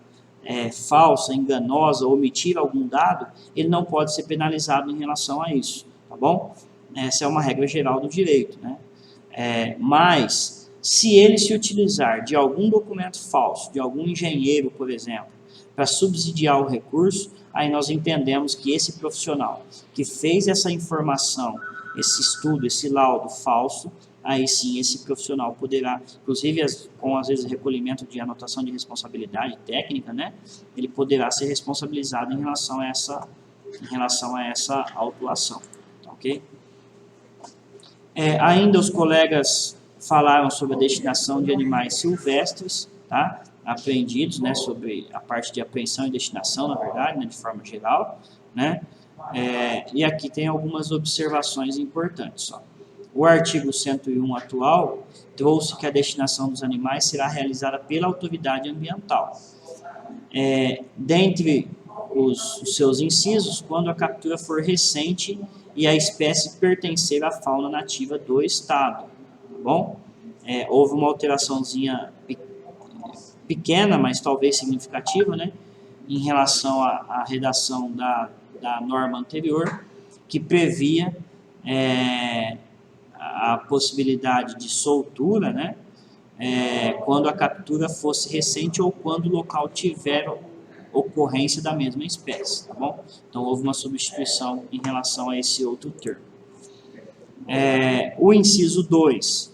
falsa, enganosa, omitir algum dado, ele não pode ser penalizado em relação a isso, tá bom? Essa é uma regra geral do direito, né? Mas, se ele se utilizar de algum documento falso, de algum engenheiro, por exemplo, para subsidiar o recurso, aí nós entendemos que esse profissional que fez essa informação, esse estudo, esse laudo falso, aí sim esse profissional poderá, inclusive com às vezes recolhimento de anotação de responsabilidade técnica, né, ele poderá ser responsabilizado em relação a essa autuação, tá, ok? Ainda os colegas falaram sobre a destinação de animais silvestres, tá, apreendidos, né, sobre a parte de apreensão e destinação, na verdade, né, de forma geral, né, e aqui tem algumas observações importantes, ó. O artigo 101 atual trouxe que a destinação dos animais será realizada pela autoridade ambiental. Dentre os seus incisos, quando a captura for recente e a espécie pertencer à fauna nativa do estado, tá bom? Houve uma alteraçãozinha pequena, mas talvez significativa, né, em relação à redação da norma anterior, que previa a possibilidade de soltura, né, quando a captura fosse recente ou quando o local tiver ocorrência da mesma espécie, tá bom? Então, houve uma substituição em relação a esse outro termo. O inciso 2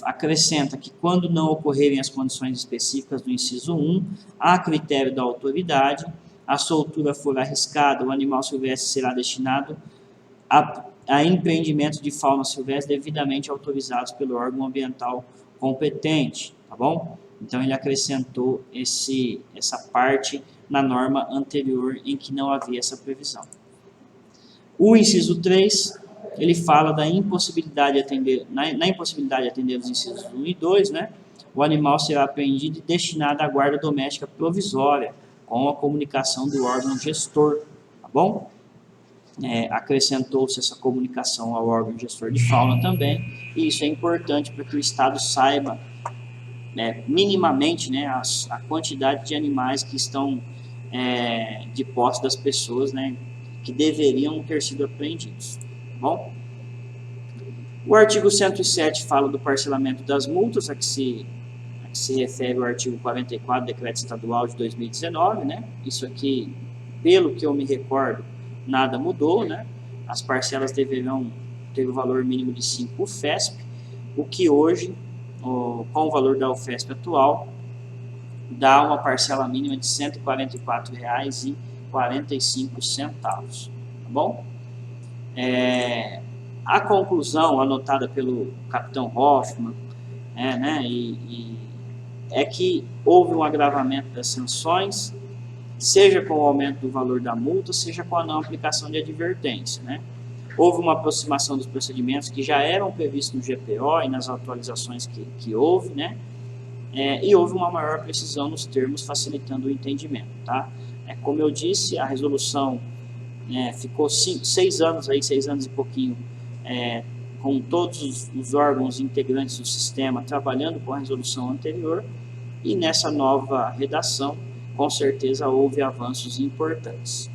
acrescenta que quando não ocorrerem as condições específicas do inciso 1, a critério da autoridade, a soltura for arriscada, o animal silvestre será destinado a empreendimentos de fauna silvestre devidamente autorizados pelo órgão ambiental competente, tá bom? Então, ele acrescentou essa parte na norma anterior em que não havia essa previsão. O inciso 3, ele fala da impossibilidade de atender, na impossibilidade de atender os incisos 1 e 2, né? O animal será apreendido e destinado à guarda doméstica provisória, com a comunicação do órgão gestor, tá bom? Acrescentou-se essa comunicação ao órgão gestor de fauna também, e isso é importante para que o Estado saiba minimamente, né, a quantidade de animais que estão de posse das pessoas, né, que deveriam ter sido apreendidos, tá bom? O artigo 107 fala do parcelamento das multas, a que se refere o artigo 44 do Decreto Estadual de 2019, né? Isso aqui, pelo que eu me recordo, nada mudou, né? As parcelas deverão ter o valor mínimo de 5 UFESP, o que hoje, com o valor da UFESP atual, dá uma parcela mínima de R$ 144,45, tá bom? A conclusão anotada pelo capitão Hoffman é que houve um agravamento das sanções, seja com o aumento do valor da multa, seja com a não aplicação de advertência, né? Houve uma aproximação dos procedimentos que já eram previstos no GPO e nas atualizações que houve, né? E houve uma maior precisão nos termos, facilitando o entendimento, tá? Como eu disse, a resolução ficou 6 anos e pouquinho, com todos os órgãos integrantes do sistema trabalhando com a resolução anterior, e nessa nova redação, com certeza houve avanços importantes.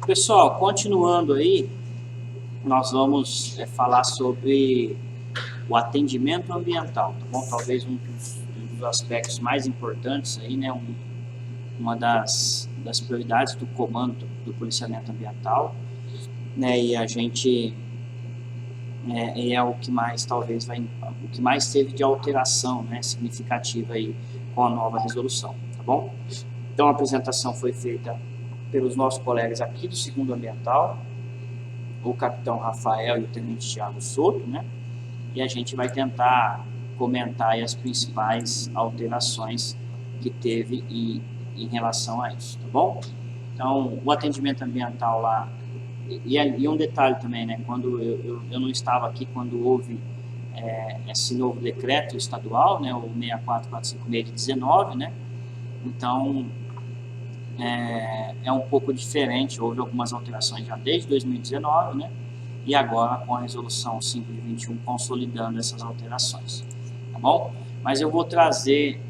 Pessoal, continuando aí, nós vamos falar sobre o atendimento ambiental, tá bom? Talvez um aspectos mais importantes aí, né, uma das prioridades do comando do policiamento ambiental, né, e a gente é o que mais talvez o que mais teve de alteração, né, significativa aí com a nova resolução, tá bom? Então a apresentação foi feita pelos nossos colegas aqui do segundo ambiental, o capitão Rafael e o tenente Thiago Soto, né? E a gente vai tentar comentar aí as principais alterações que teve em relação a isso, tá bom? Então, o atendimento ambiental lá, e um detalhe também, né? Quando eu não estava aqui quando houve esse novo decreto estadual, né? O 64456 de 19, né? Então, é um pouco diferente, houve algumas alterações já desde 2019, né? E agora com a resolução 5 de 21 consolidando essas alterações, tá bom? Mas eu vou trazer,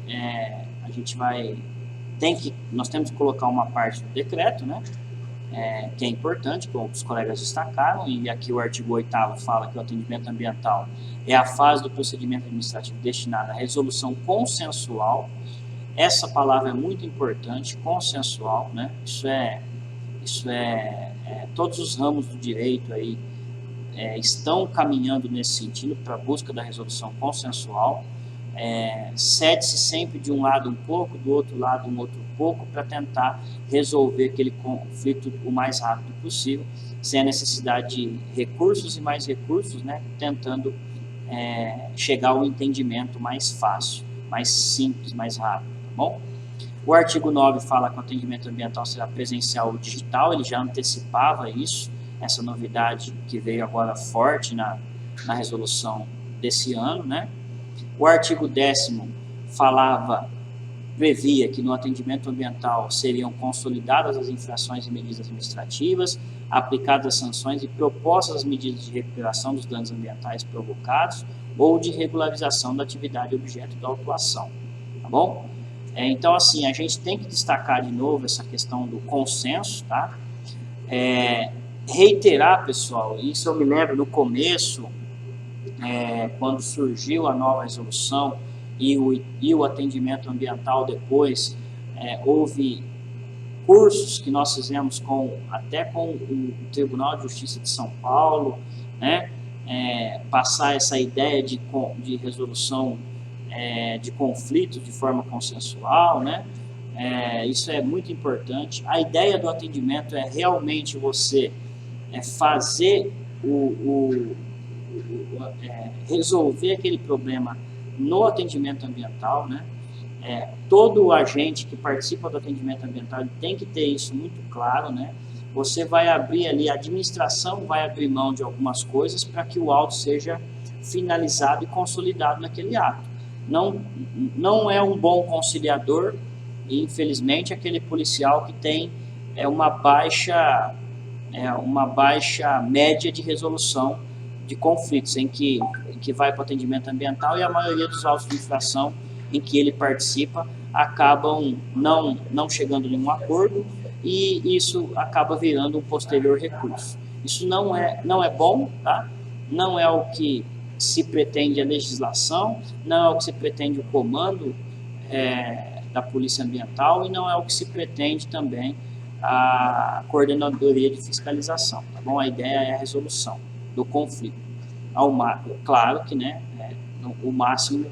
nós temos que colocar uma parte do decreto, né? Que é importante, como os colegas destacaram, e aqui o artigo 8º fala que o atendimento ambiental é a fase do procedimento administrativo destinada à resolução consensual. Essa palavra é muito importante, consensual, né? Todos os ramos do direito aí estão caminhando nesse sentido para a busca da resolução consensual. Cede-se sempre de um lado um pouco, do outro lado um outro pouco, para tentar resolver aquele conflito o mais rápido possível, sem a necessidade de recursos e mais recursos, né? Tentando chegar ao entendimento mais fácil, mais simples, mais rápido. Bom, o artigo 9 fala que o atendimento ambiental será presencial ou digital, ele já antecipava isso, essa novidade que veio agora forte na resolução desse ano, né? O artigo 10º previa que no atendimento ambiental seriam consolidadas as infrações e medidas administrativas, aplicadas as sanções e propostas as medidas de recuperação dos danos ambientais provocados ou de regularização da atividade objeto da autuação, tá bom? Então, assim, a gente tem que destacar de novo essa questão do consenso, tá? Reiterar, pessoal, isso eu me lembro no começo, quando surgiu a nova resolução e o atendimento ambiental depois, houve cursos que nós fizemos até com o Tribunal de Justiça de São Paulo, né? Passar essa ideia de resolução de conflitos de forma consensual, né? Isso é muito importante. A ideia do atendimento é realmente você fazer resolver aquele problema no atendimento ambiental, né? Todo agente que participa do atendimento ambiental tem que ter isso muito claro, né? Você vai abrir ali, a administração vai abrir mão de algumas coisas para que o auto seja finalizado e consolidado naquele ato. Não é um bom conciliador, e infelizmente aquele policial que tem uma baixa média de resolução de conflitos, em que vai para o atendimento ambiental, e a maioria dos autos de infração em que ele participa acabam não chegando a nenhum acordo, e isso acaba virando um posterior recurso. Isso não é bom, tá? Não é o que se pretende a legislação, não é o que se pretende o comando da Polícia Ambiental, e não é o que se pretende também a Coordenadoria de Fiscalização, tá bom? A ideia é a resolução do conflito, claro que, né, o máximo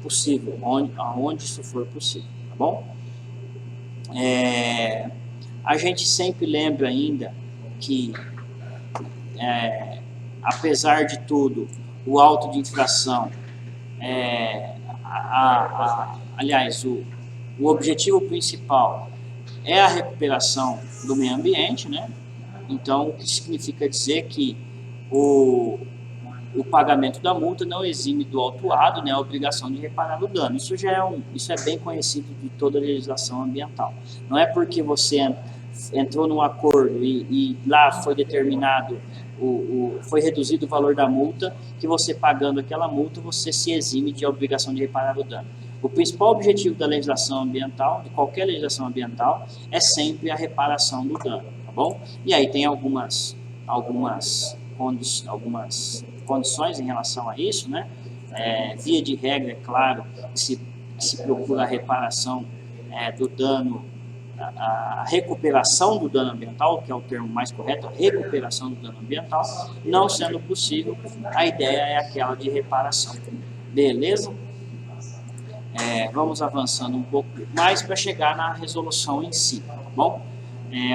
possível, aonde isso for possível, tá bom? A gente sempre lembra ainda que, apesar de tudo, o auto de infração, aliás, o objetivo principal é a recuperação do meio ambiente, né? Então, o que significa dizer que o pagamento da multa não exime do autuado, né, a obrigação de reparar o dano. Isso é bem conhecido de toda a legislação ambiental. Não é porque você entrou num acordo e lá foi determinado, foi reduzido o valor da multa, que você pagando aquela multa, você se exime de obrigação de reparar o dano. O principal objetivo da legislação ambiental, de qualquer legislação ambiental, é sempre a reparação do dano, tá bom? E aí tem algumas condições em relação a isso, né? Via de regra, é claro, se se procura a reparação do dano, a recuperação do dano ambiental, que é o termo mais correto, a recuperação do dano ambiental. Não sendo possível, a ideia é aquela de reparação. Beleza? Vamos avançando um pouco mais para chegar na resolução em si, tá bom?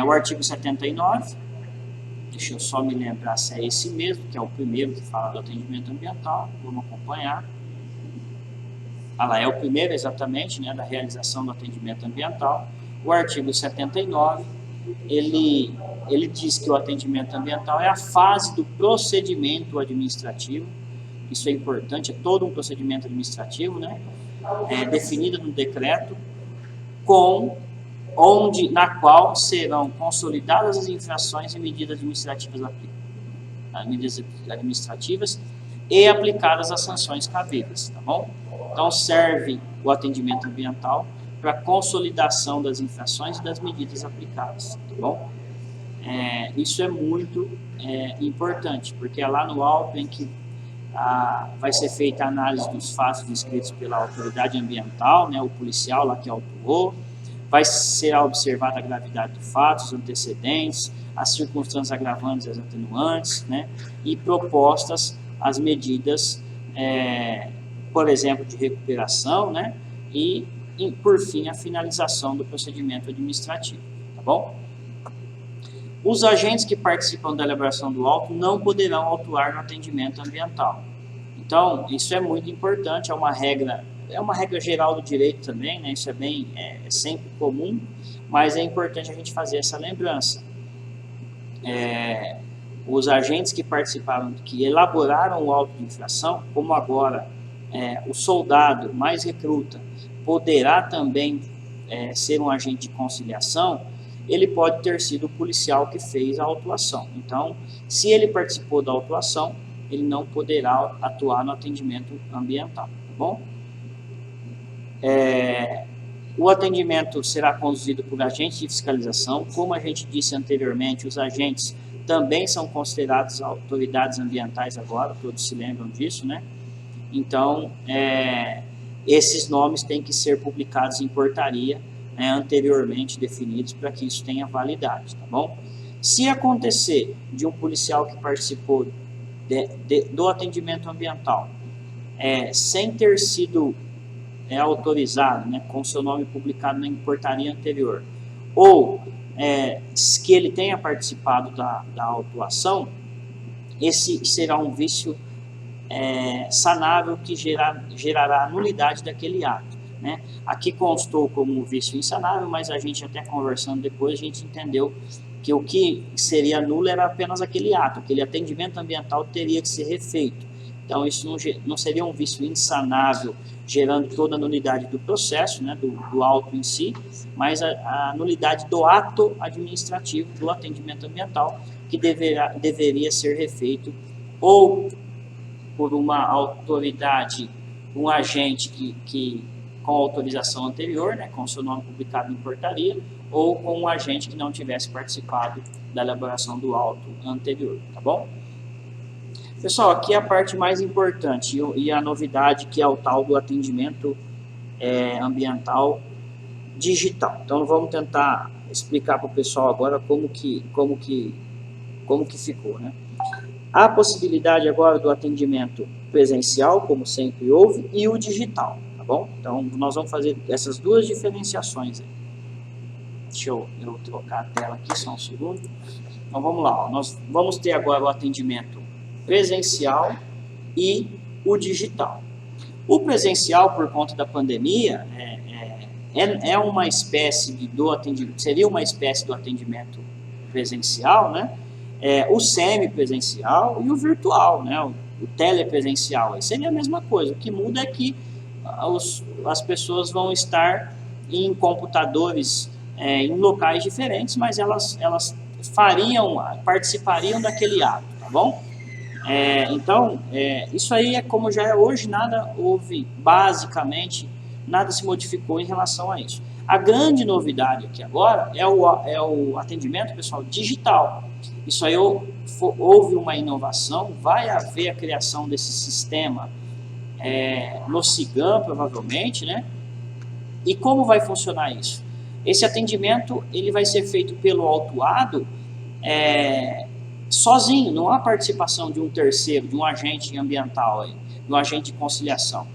O artigo 79, deixa eu só me lembrar se é esse mesmo, que é o primeiro que fala do atendimento ambiental. Vamos acompanhar. Lá é o primeiro exatamente, né, da realização do atendimento ambiental. O artigo 79, ele diz que o atendimento ambiental é a fase do procedimento administrativo. Isso é importante, é todo um procedimento administrativo, né, definido no decreto, na qual serão consolidadas as infrações e medidas administrativas e aplicadas as sanções cabíveis, tá bom? Então serve o atendimento ambiental para a consolidação das infrações e das medidas aplicadas, tá bom? Isso é muito importante, porque é lá no alto em que vai ser feita a análise dos fatos descritos pela autoridade ambiental, né, o policial lá que autuou, vai ser observada a gravidade do fato, os antecedentes, as circunstâncias agravantes e as atenuantes, né, e propostas as medidas, por exemplo, de recuperação, né, e por fim, a finalização do procedimento administrativo, tá bom? Os agentes que participam da elaboração do auto não poderão autuar no atendimento ambiental. Então, isso é muito importante, é uma regra geral do direito também, né? Isso é sempre comum, mas é importante a gente fazer essa lembrança. Os agentes que participaram, que elaboraram o auto de infração, como agora o soldado mais recruta poderá também ser um agente de conciliação, ele pode ter sido o policial que fez a autuação. Então, se ele participou da autuação, ele não poderá atuar no atendimento ambiental, tá bom? O atendimento será conduzido por agente de fiscalização. Como a gente disse anteriormente, os agentes também são considerados autoridades ambientais agora, todos se lembram disso, né? Então, esses nomes têm que ser publicados em portaria, né, anteriormente definidos, para que isso tenha validade, tá bom? Se acontecer de um policial que participou do atendimento ambiental sem ter sido autorizado, né, com seu nome publicado em portaria anterior, ou que ele tenha participado da autuação, esse será um vício sanável que gerará a nulidade daquele ato, né? Aqui constou como um vício insanável, mas a gente até conversando depois, a gente entendeu que o que seria nulo era apenas aquele ato, aquele atendimento ambiental teria que ser refeito. Então isso não seria um vício insanável, gerando toda a nulidade do processo, né, do auto em si, mas a nulidade do ato administrativo do atendimento ambiental, que deveria ser refeito ou por uma autoridade, um agente que com autorização anterior, né, com seu nome publicado em portaria, ou com um agente que não tivesse participado da elaboração do auto anterior, tá bom? Pessoal, aqui é a parte mais importante e a novidade, que é o tal do atendimento ambiental digital. Então vamos tentar explicar para o pessoal agora como que ficou, né? Há a possibilidade agora do atendimento presencial, como sempre houve, e o digital, tá bom? Então nós vamos fazer essas duas diferenciações aí. Deixa eu trocar a tela aqui, só um segundo. Então vamos lá, ó. Nós vamos ter agora o atendimento presencial e o digital. O presencial, por conta da pandemia, uma espécie do atendimento, seria uma espécie do atendimento presencial, né? O semipresencial e o virtual, né? O telepresencial, seria a mesma coisa. O que muda é que as pessoas vão estar em computadores em locais diferentes, mas elas participariam daquele ato, tá bom? Então, isso aí é como já é hoje, basicamente, nada se modificou em relação a isso. A grande novidade aqui agora é o atendimento, pessoal, digital. Isso aí houve uma inovação, vai haver a criação desse sistema no CIGAM, provavelmente, né? E como vai funcionar isso? Esse atendimento ele vai ser feito pelo autuado sozinho, não há participação de um terceiro, de um agente ambiental, de um agente de conciliação.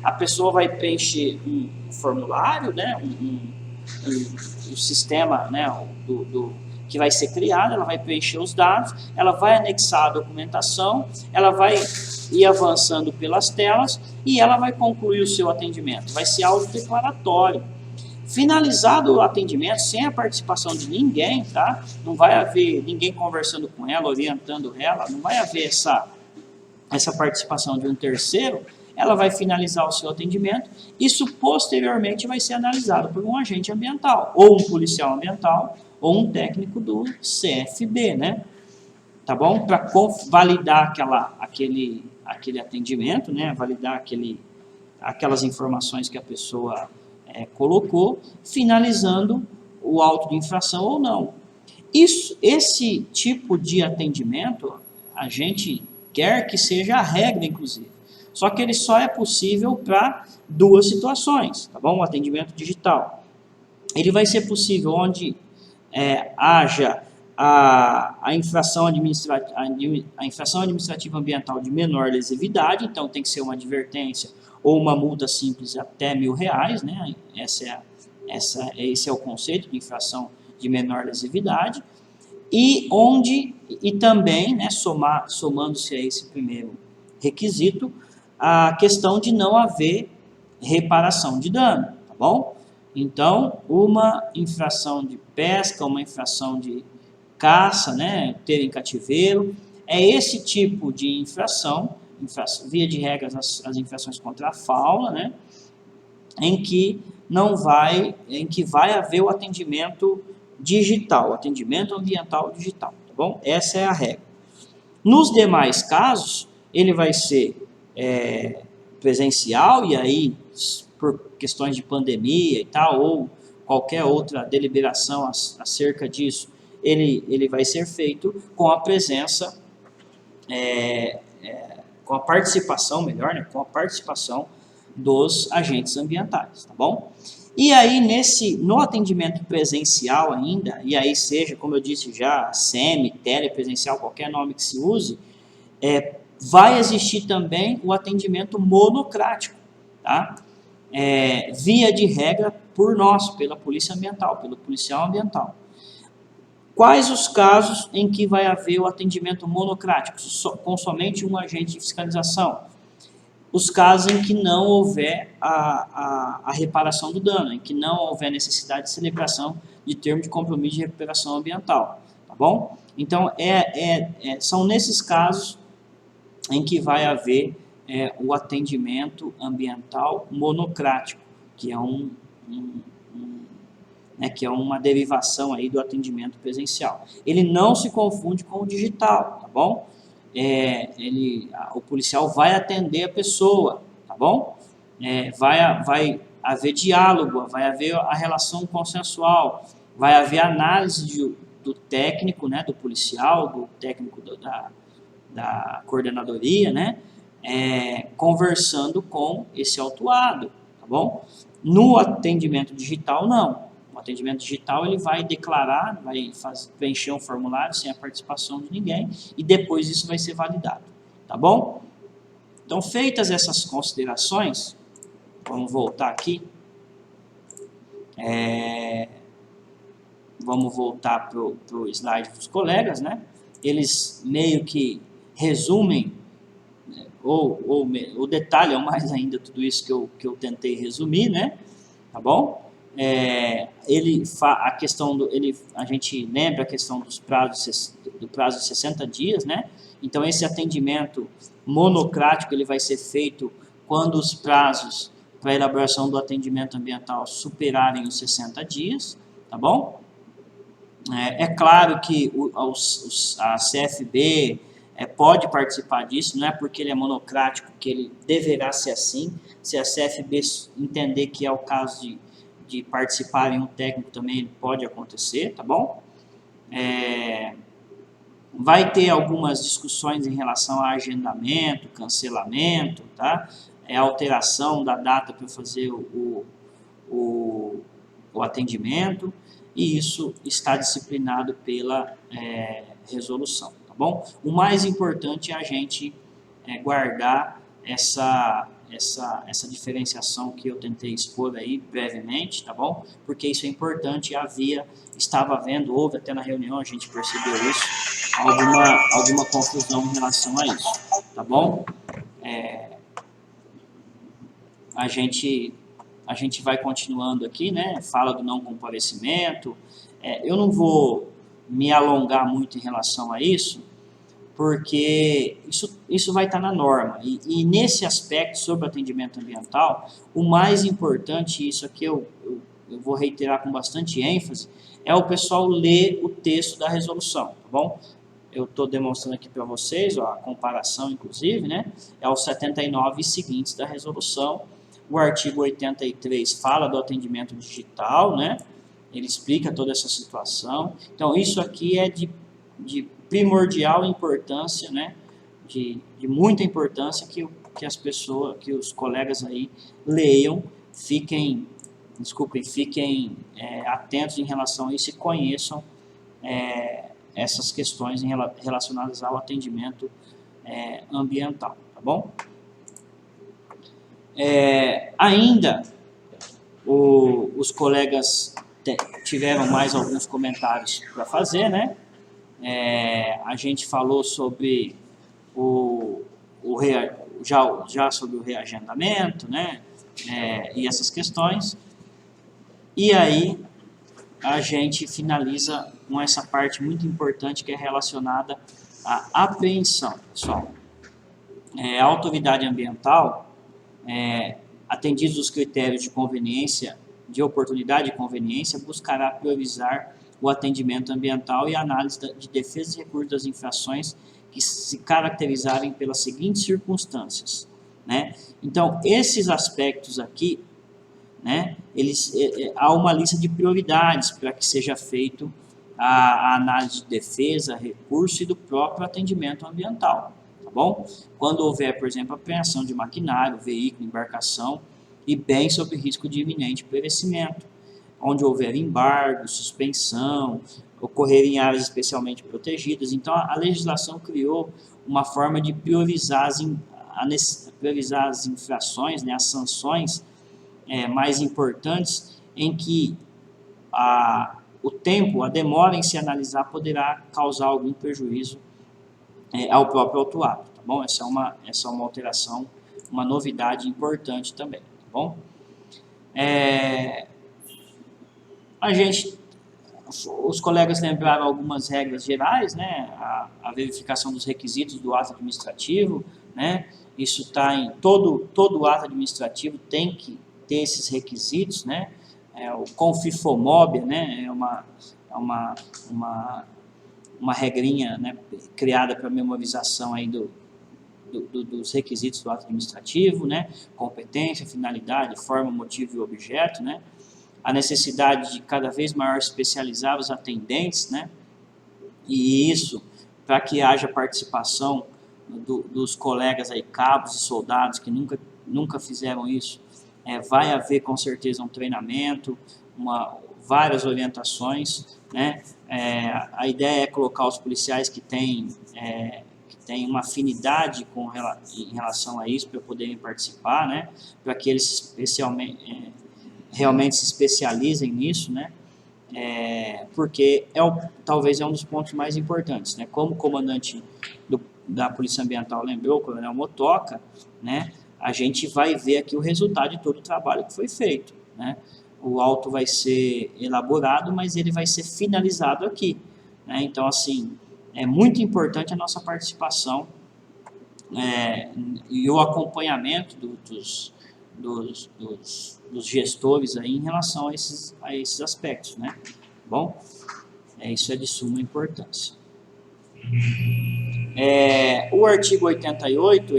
A pessoa vai preencher um formulário, né, um sistema, né, que vai ser criado, ela vai preencher os dados, ela vai anexar a documentação, ela vai ir avançando pelas telas e ela vai concluir o seu atendimento. Vai ser autodeclaratório. Finalizado o atendimento, sem a participação de ninguém, tá? Não vai haver ninguém conversando com ela, orientando ela, não vai haver essa participação de um terceiro. Ela vai finalizar o seu atendimento. Isso posteriormente vai ser analisado por um agente ambiental, ou um policial ambiental, ou um técnico do CFB, né? Tá bom? Para validar aquele atendimento, né? Validar aquelas informações que a pessoa colocou, finalizando o auto de infração ou não. Esse tipo de atendimento, a gente quer que seja a regra, inclusive. Só que ele só é possível para duas situações, tá bom? O atendimento digital. Ele vai ser possível onde haja a infração administrativa ambiental de menor lesividade, então tem que ser uma advertência ou uma multa simples até R$1.000, né? Esse é o conceito de infração de menor lesividade, e também, né, somando-se a esse primeiro requisito, a questão de não haver reparação de dano, tá bom? Então, uma infração de pesca, uma infração de caça, né, ter em cativeiro, é esse tipo de infração, via de regra as infrações contra a fauna, né, em que vai haver o atendimento digital, atendimento ambiental digital, tá bom? Essa é a regra. Nos demais casos, ele vai ser presencial, e aí, por questões de pandemia e tal, ou qualquer outra deliberação acerca disso, ele vai ser feito com a presença, com a participação, melhor, né, com a participação dos agentes ambientais, tá bom? E aí, no atendimento presencial ainda, e aí seja, como eu disse já, SEMI, telepresencial, qualquer nome que se use, vai existir também o atendimento monocrático, tá? Via de regra por nós, pela polícia ambiental, pelo policial ambiental. Quais os casos em que vai haver o atendimento monocrático, com somente um agente de fiscalização? Os casos em que não houver a reparação do dano, em que não houver necessidade de celebração de termo de compromisso de recuperação ambiental, tá bom? Então, são nesses casos em que vai haver o atendimento ambiental monocrático, que é que é uma derivação aí do atendimento presencial. Ele não se confunde com o digital, tá bom? O policial vai atender a pessoa, tá bom? Vai haver diálogo, vai haver a relação consensual, vai haver análise do técnico, né, do policial, do técnico da coordenadoria, né, conversando com esse autuado, tá bom? No atendimento digital, não. No atendimento digital, ele vai declarar, vai preencher um formulário sem a participação de ninguém e depois isso vai ser validado, tá bom? Então, feitas essas considerações, vamos voltar aqui. Vamos voltar para o slide dos colegas, né? Eles meio que resumem, ou detalham mais ainda tudo isso que eu tentei resumir, né? Tá bom? A gente lembra a questão do prazo de 60 dias, né? Então, esse atendimento monocrático ele vai ser feito quando os prazos para a elaboração do atendimento ambiental superarem os 60 dias, tá bom? É claro que a CFB pode participar disso, não é porque ele é monocrático que ele deverá ser assim. Se a CFB entender que é o caso de participar em um técnico também pode acontecer, tá bom? Vai ter algumas discussões em relação a agendamento, cancelamento, tá? Alteração da data para fazer o atendimento, e isso está disciplinado pela resolução, tá bom? O mais importante é a gente guardar essa diferenciação que eu tentei expor aí brevemente, tá bom? Porque isso é importante, estava havendo, houve até na reunião, a gente percebeu isso, alguma confusão em relação a isso, tá bom? A gente vai continuando aqui, né? Fala do não comparecimento. Eu não vou me alongar muito em relação a isso, porque isso vai estar na norma. E nesse aspecto, sobre atendimento ambiental, o mais importante, isso aqui eu vou reiterar com bastante ênfase, é o pessoal ler o texto da resolução, tá bom? Eu estou demonstrando aqui para vocês, ó, a comparação, inclusive, né? É o 79 e seguintes da resolução. O artigo 83 fala do atendimento digital, né? Ele explica toda essa situação. Então, isso aqui é de primordial importância, né? De muita importância que as pessoas, que os colegas aí leiam, fiquem atentos em relação a isso e conheçam essas questões relacionadas ao atendimento ambiental, tá bom? Ainda, os colegas tiveram mais alguns comentários para fazer, né? A gente falou sobre já sobre o reagendamento, né? E essas questões. E aí, a gente finaliza com essa parte muito importante que é relacionada à apreensão, pessoal. A autoridade ambiental, atendidos os critérios de conveniência, de oportunidade e conveniência, buscará priorizar o atendimento ambiental e a análise de defesa e recurso das infrações que se caracterizarem pelas seguintes circunstâncias, né? Então, esses aspectos aqui, né, há uma lista de prioridades para que seja feito a análise de defesa, recurso e do próprio atendimento ambiental, tá bom? Quando houver, por exemplo, apreensão de maquinário, veículo, embarcação e bem sob risco de iminente perecimento, onde houver embargo, suspensão, ocorrer em áreas especialmente protegidas. Então, a legislação criou uma forma de priorizar as infrações, né, as sanções mais importantes, em que o tempo, a demora em se analisar poderá causar algum prejuízo ao próprio autuado, tá bom? Essa é uma alteração, uma novidade importante também, tá bom? Os colegas lembraram algumas regras gerais, né? A verificação dos requisitos do ato administrativo, né? Isso está em todo ato administrativo tem que ter esses requisitos, né? O Confifomobia, né? É uma regrinha, né, criada para memorização aí dos requisitos do ato administrativo, né? Competência, finalidade, forma, motivo e objeto, né? A necessidade de cada vez maior especializar os atendentes, né? E isso para que haja participação dos colegas aí, cabos e soldados que nunca fizeram isso. Vai haver com certeza um treinamento, várias orientações, né? A ideia é colocar os policiais que têm uma afinidade em relação a isso para poderem participar, né? Para que eles realmente se especializem nisso, né? Porque talvez é um dos pontos mais importantes, né? Como o comandante da Polícia Ambiental lembrou, o Coronel Motoca, né? A gente vai ver aqui o resultado de todo o trabalho que foi feito, né? O auto vai ser elaborado, mas ele vai ser finalizado aqui, né? Então, assim, é muito importante a nossa participação e o acompanhamento dos gestores aí em relação a esses aspectos, né? Bom, isso é de suma importância. O artigo 88,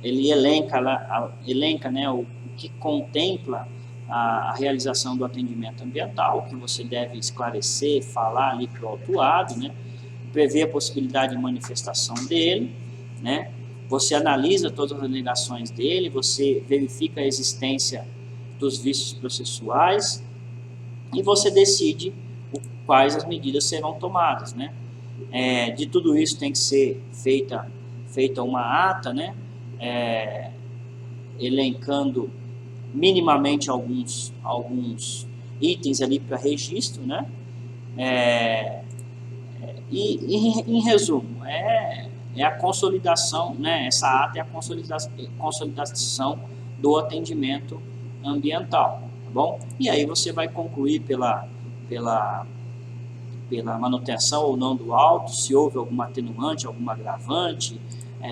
ele elenca, né, o que contempla a realização do atendimento ambiental, que você deve esclarecer, falar ali para o autuado, né? Prevê a possibilidade de manifestação dele, né? Você analisa todas as alegações dele, você verifica a existência dos vícios processuais e você decide quais as medidas serão tomadas, né? De tudo isso tem que ser feita uma ata, né? Elencando minimamente alguns itens ali para registro, né? E em resumo, é a consolidação, né? Essa ata é a consolidação do atendimento ambiental, tá bom? E aí você vai concluir pela manutenção ou não do auto, se houve alguma atenuante, algum agravante,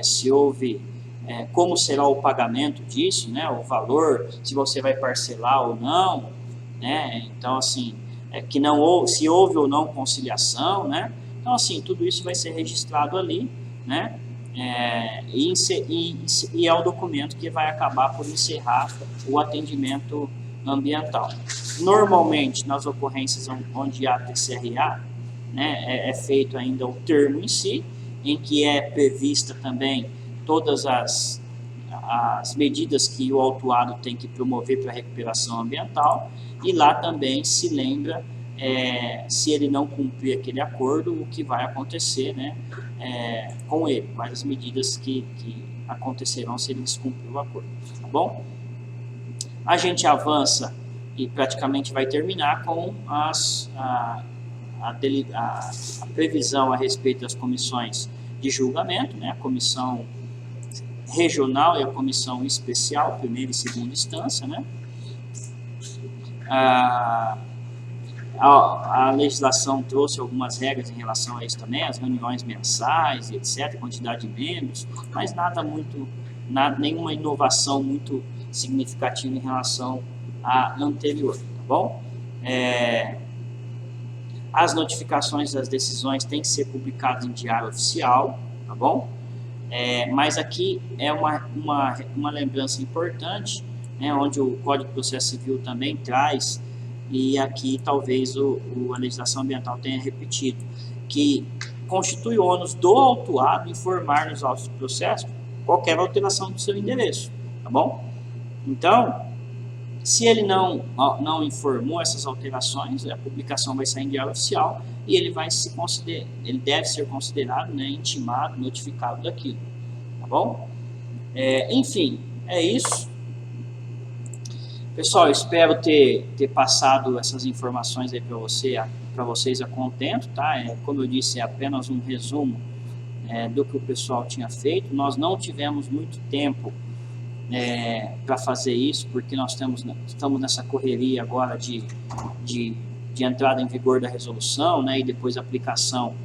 se houve, como será o pagamento disso, né? O valor, se você vai parcelar ou não, né? Então, assim, que não houve, se houve ou não conciliação, né? Então, assim, tudo isso vai ser registrado ali, né? E é o documento que vai acabar por encerrar o atendimento ambiental. Normalmente, nas ocorrências onde há TCRA, né, é feito ainda o termo em si, em que é prevista também todas as medidas que o autuado tem que promover para a recuperação ambiental, e lá também se lembra, se ele não cumprir aquele acordo, o que vai acontecer, né, com ele, quais as medidas que acontecerão se ele descumprir o acordo, tá bom? A gente avança e praticamente vai terminar com a previsão a respeito das comissões de julgamento, né, a comissão regional e a comissão especial, primeira e segunda instância, né? A legislação trouxe algumas regras em relação a isso também, as reuniões mensais, etc., quantidade de membros, mas nenhuma inovação muito significativa em relação à anterior, tá bom? As notificações das decisões têm que ser publicadas em diário oficial, tá bom? Mas aqui é uma lembrança importante, né, onde o Código de Processo Civil também traz, e aqui talvez a legislação ambiental tenha repetido, que constitui o ônus do autuado informar nos autos de processo qualquer alteração do seu endereço, tá bom? Então, se ele não informou essas alterações, a publicação vai sair em diário oficial e ele deve ser considerado, né, intimado, notificado daquilo, tá bom? Enfim, é isso. Pessoal, eu espero ter passado essas informações aí para vocês a contento, tá? Como eu disse, é apenas um resumo do que o pessoal tinha feito. Nós não tivemos muito tempo para fazer isso, porque nós estamos nessa correria agora de entrada em vigor da resolução, né, e depois aplicação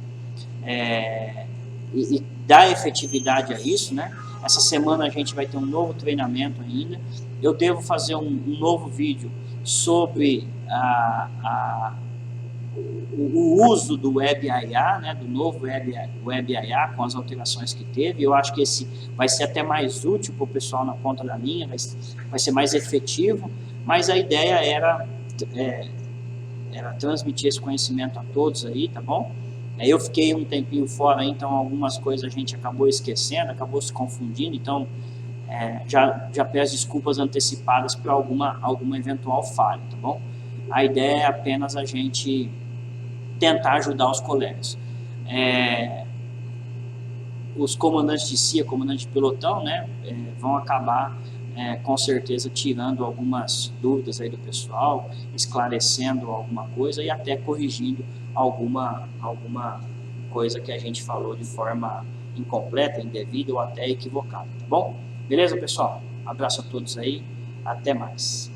e dar efetividade a isso, né? Essa semana a gente vai ter um novo treinamento ainda. Eu devo fazer um novo vídeo sobre o uso do WebIA, né, do novo WebIA com as alterações que teve. Eu acho que esse vai ser até mais útil para o pessoal na ponta da linha, vai ser mais efetivo, mas a ideia era transmitir esse conhecimento a todos aí, tá bom? Eu fiquei um tempinho fora, então algumas coisas a gente acabou esquecendo, acabou se confundindo, então já peço desculpas antecipadas por alguma eventual falha, tá bom? A ideia é apenas a gente tentar ajudar os colegas. Os comandantes de CIA, comandantes de pelotão, né, vão acabar com certeza tirando algumas dúvidas aí do pessoal, esclarecendo alguma coisa e até corrigindo alguma coisa que a gente falou de forma incompleta, indevida ou até equivocada, tá bom? Beleza, pessoal? Abraço a todos aí, até mais.